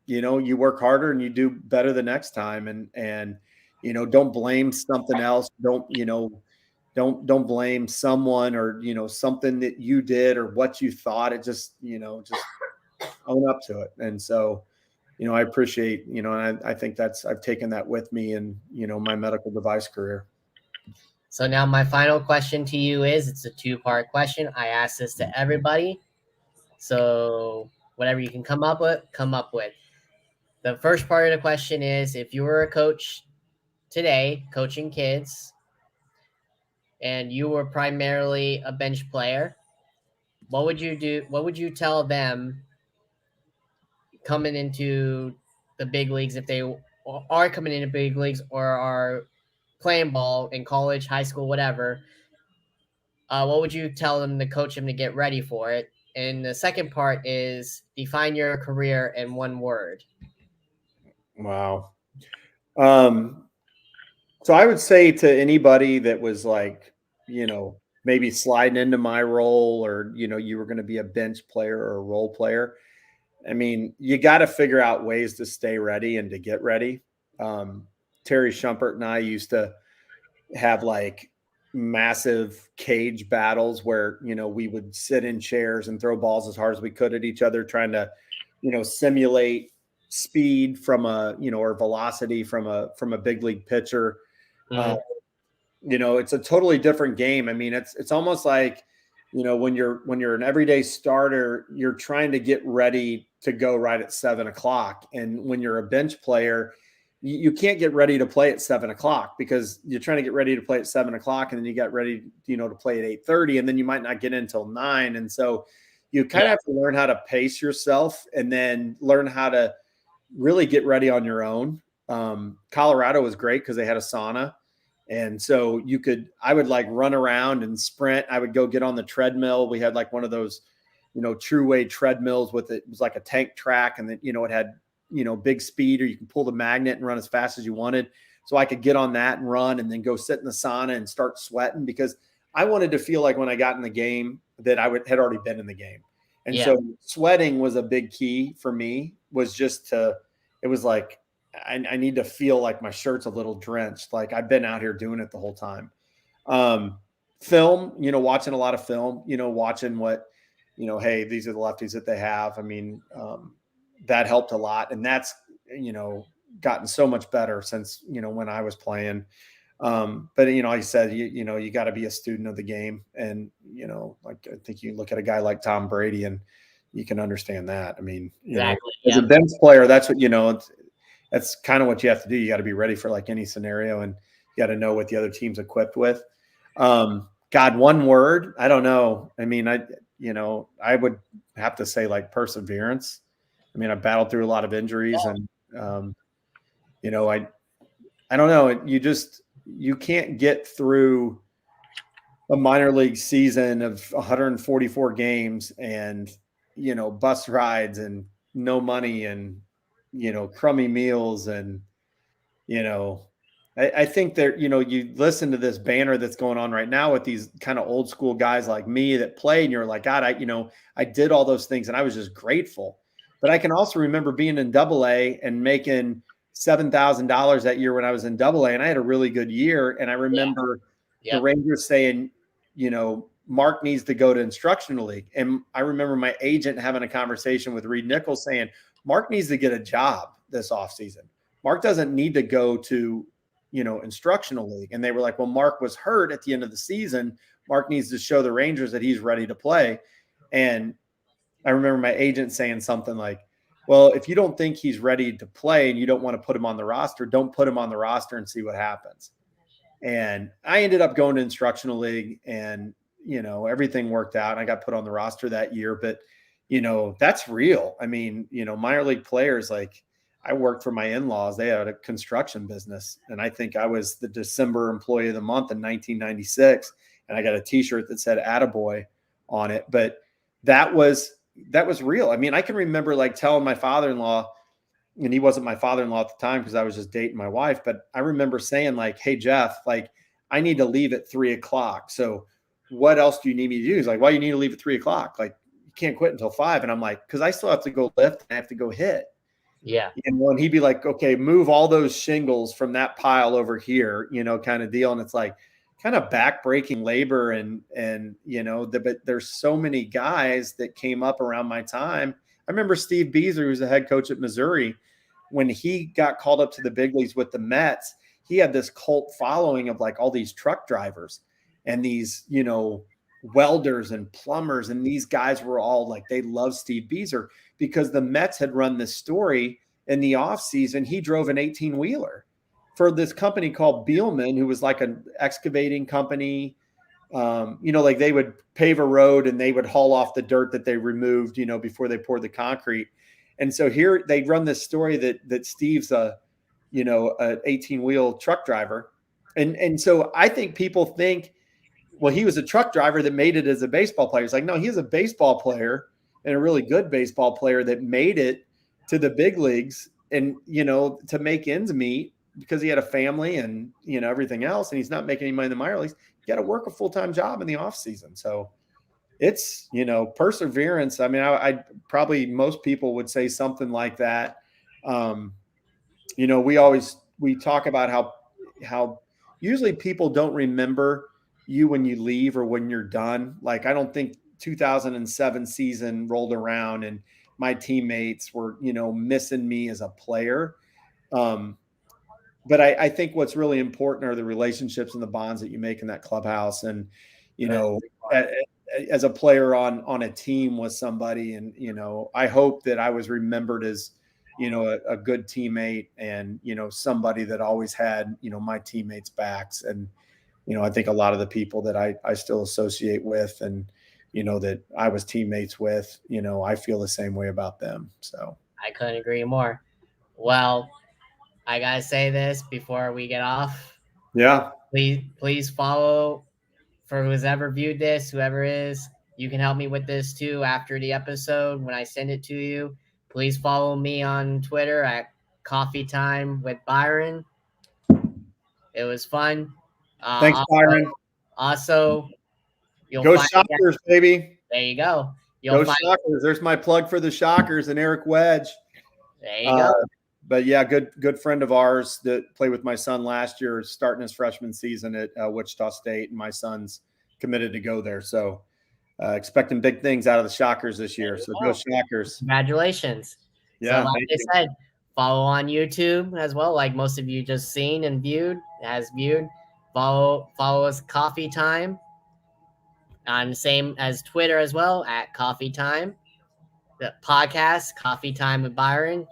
you work harder and you do better the next time. And don't blame something else. Don't blame someone or, something that you did or what you thought. It just own up to it. And so, I appreciate, and I think I've taken that with me in, my medical device career. So now my final question to you it's a 2-part question. I ask this to everybody. So whatever you can come up with. The first part of the question is, if you were a coach today, coaching kids, and you were primarily a bench player, what would you do? What would you tell them coming into the big leagues, if they are coming into big leagues or are playing ball in college, high school, whatever? What would you tell them to coach them to get ready for it? And the second part is define your career in one word. Wow. So I would say to anybody that was like, maybe sliding into my role, or, you were going to be a bench player or a role player. I mean, you got to figure out ways to stay ready and to get ready. Terry Shumpert and I used to have like massive cage battles where, we would sit in chairs and throw balls as hard as we could at each other, trying to, simulate speed from or velocity from a big league pitcher. Mm-hmm. It's a totally different game. I mean, it's almost like, when you're an everyday starter, you're trying to get ready to go right at 7:00. And when you're a bench player, you can't get ready to play at 7:00 because you're trying to get ready to play at 7:00, and then you got ready, to play at 8:30, and then you might not get in until 9. And so you kind of have to learn how to pace yourself and then learn how to really get ready on your own. Colorado was great because they had a sauna. And so I would like run around and sprint. I would go get on the treadmill. We had like one of those, true weight treadmills it was like a tank track. And then, it had, big speed, or you can pull the magnet and run as fast as you wanted. So I could get on that and run and then go sit in the sauna and start sweating, because I wanted to feel like when I got in the game that had already been in the game. And so sweating was a big key for me, it was like, I need to feel like my shirt's a little drenched. Like I've been out here doing it the whole time. Film, watching a lot of film, watching what, hey, these are the lefties that they have. I mean, that helped a lot. And that's, gotten so much better since, when I was playing. But, like I said, you got to be a student of the game. And, like I think you look at a guy like Tom Brady and you can understand that. I mean, Exactly. As a bench player, that's what, that's kind of what you have to do. You got to be ready for like any scenario, and you got to know what the other team's equipped with. God, one word, I don't know. I mean, I would have to say like perseverance. I mean, I battled through a lot of injuries, and I don't know. You can't get through a minor league season of 144 games and, bus rides and no money and, crummy meals. And, I think that, you listen to this banner that's going on right now with these kind of old school guys like me that play, and you're like, God, I did all those things and I was just grateful. But I can also remember being in AA and making $7,000 that year when I was in AA, and I had a really good year. And I remember the Rangers saying, Mark needs to go to instructional league. And I remember my agent having a conversation with Reed Nichols saying, Mark needs to get a job this offseason. Mark doesn't need to go to, instructional league. And they were like, well, Mark was hurt at the end of the season. Mark needs to show the Rangers that he's ready to play. And I remember my agent saying something like, well, if you don't think he's ready to play and you don't want to put him on the roster, don't put him on the roster and see what happens. And I ended up going to instructional league, and, everything worked out. And I got put on the roster that year. But, that's real. I mean, minor league players, like I worked for my in-laws. They had a construction business. And I think I was the December employee of the month in 1996. And I got a t-shirt that said Attaboy on it. But that was real. I mean, I can remember like telling my father-in-law, and he wasn't my father-in-law at the time because I was just dating my wife. But I remember saying like, hey, Jeff, like I need to leave at 3:00. So what else do you need me to do? He's like, well, you need to leave at 3:00. Like you can't quit until 5. And I'm like, because I still have to go lift and I have to go hit. Yeah. And he'd be like, okay, move all those shingles from that pile over here, kind of deal. And it's like kind of backbreaking labor. But there's so many guys that came up around my time. I remember Steve Beasley, who was the head coach at Missouri, when he got called up to the big leagues with the Mets, he had this cult following of like all these truck drivers and these, welders and plumbers. And these guys were all like, they loved Steve Beasley because the Mets had run this story in the offseason. He drove an 18-wheeler for this company called Beelman, who was like an excavating company. Like they would pave a road and they would haul off the dirt that they removed, before they poured the concrete. And so here they run this story that Steve's an 18-wheel truck driver. And so I think people think well, he was a truck driver that made it as a baseball player. It's like, no, he's a baseball player and a really good baseball player that made it to the big leagues and, to make ends meet because he had a family and, everything else. And he's not making any money in the minor leagues. You got to work a full-time job in the off season. So it's, perseverance. I mean, I probably most people would say something like that. We talk about how usually people don't remember you when you leave or when you're done. Like, I don't think 2007 season rolled around and my teammates were, missing me as a player. But I think what's really important are the relationships and the bonds that you make in that clubhouse. And, as a player on a team with somebody, and, I hope that I was remembered as, a good teammate and, somebody that always had, my teammates' backs. And, I think a lot of the people that I still associate with and, that I was teammates with, I feel the same way about them. So I couldn't agree more. Well, I gotta say this before we get off. Yeah. Please follow, for who's ever viewed this, whoever is, you can help me with this too after the episode when I send it to you. Please follow me on Twitter at Coffee Time with Byron. It was fun. Thanks, Byron. Also, you'll go find Shockers, baby. There you go. Go Shockers. There's my plug for the Shockers and Eric Wedge. There you go. But yeah, good friend of ours that played with my son last year, starting his freshman season at Wichita State, and my son's committed to go there. So expecting big things out of the Shockers this year. So go Shockers. Congratulations. Yeah. So like I said, follow on YouTube as well, like most of you just seen and viewed. Follow us Coffee Time. On the same as Twitter as well, at Coffee Time. The podcast, Coffee Time with Byron.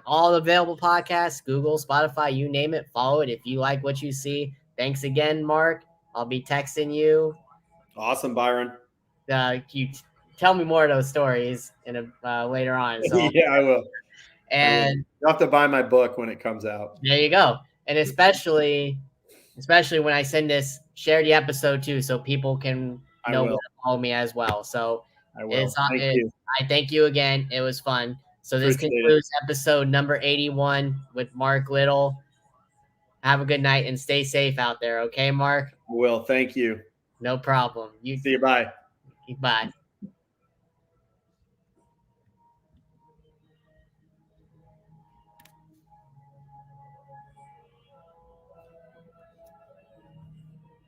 All available podcasts, Google, Spotify, you name it. Follow it if you like what you see. Thanks again, Mark. I'll be texting you. Awesome, Byron. You tell me more of those stories later on. So. Yeah, I will. And you'll have to buy my book when it comes out. There you go. And especially when I send this, share the episode too, so people can know where to follow me as well. So I will. I thank you again. It was fun. So this concludes episode number 81 with Mark Little. Have a good night and stay safe out there. Okay, Mark? I will. Thank you. No problem. See you. Bye. Bye.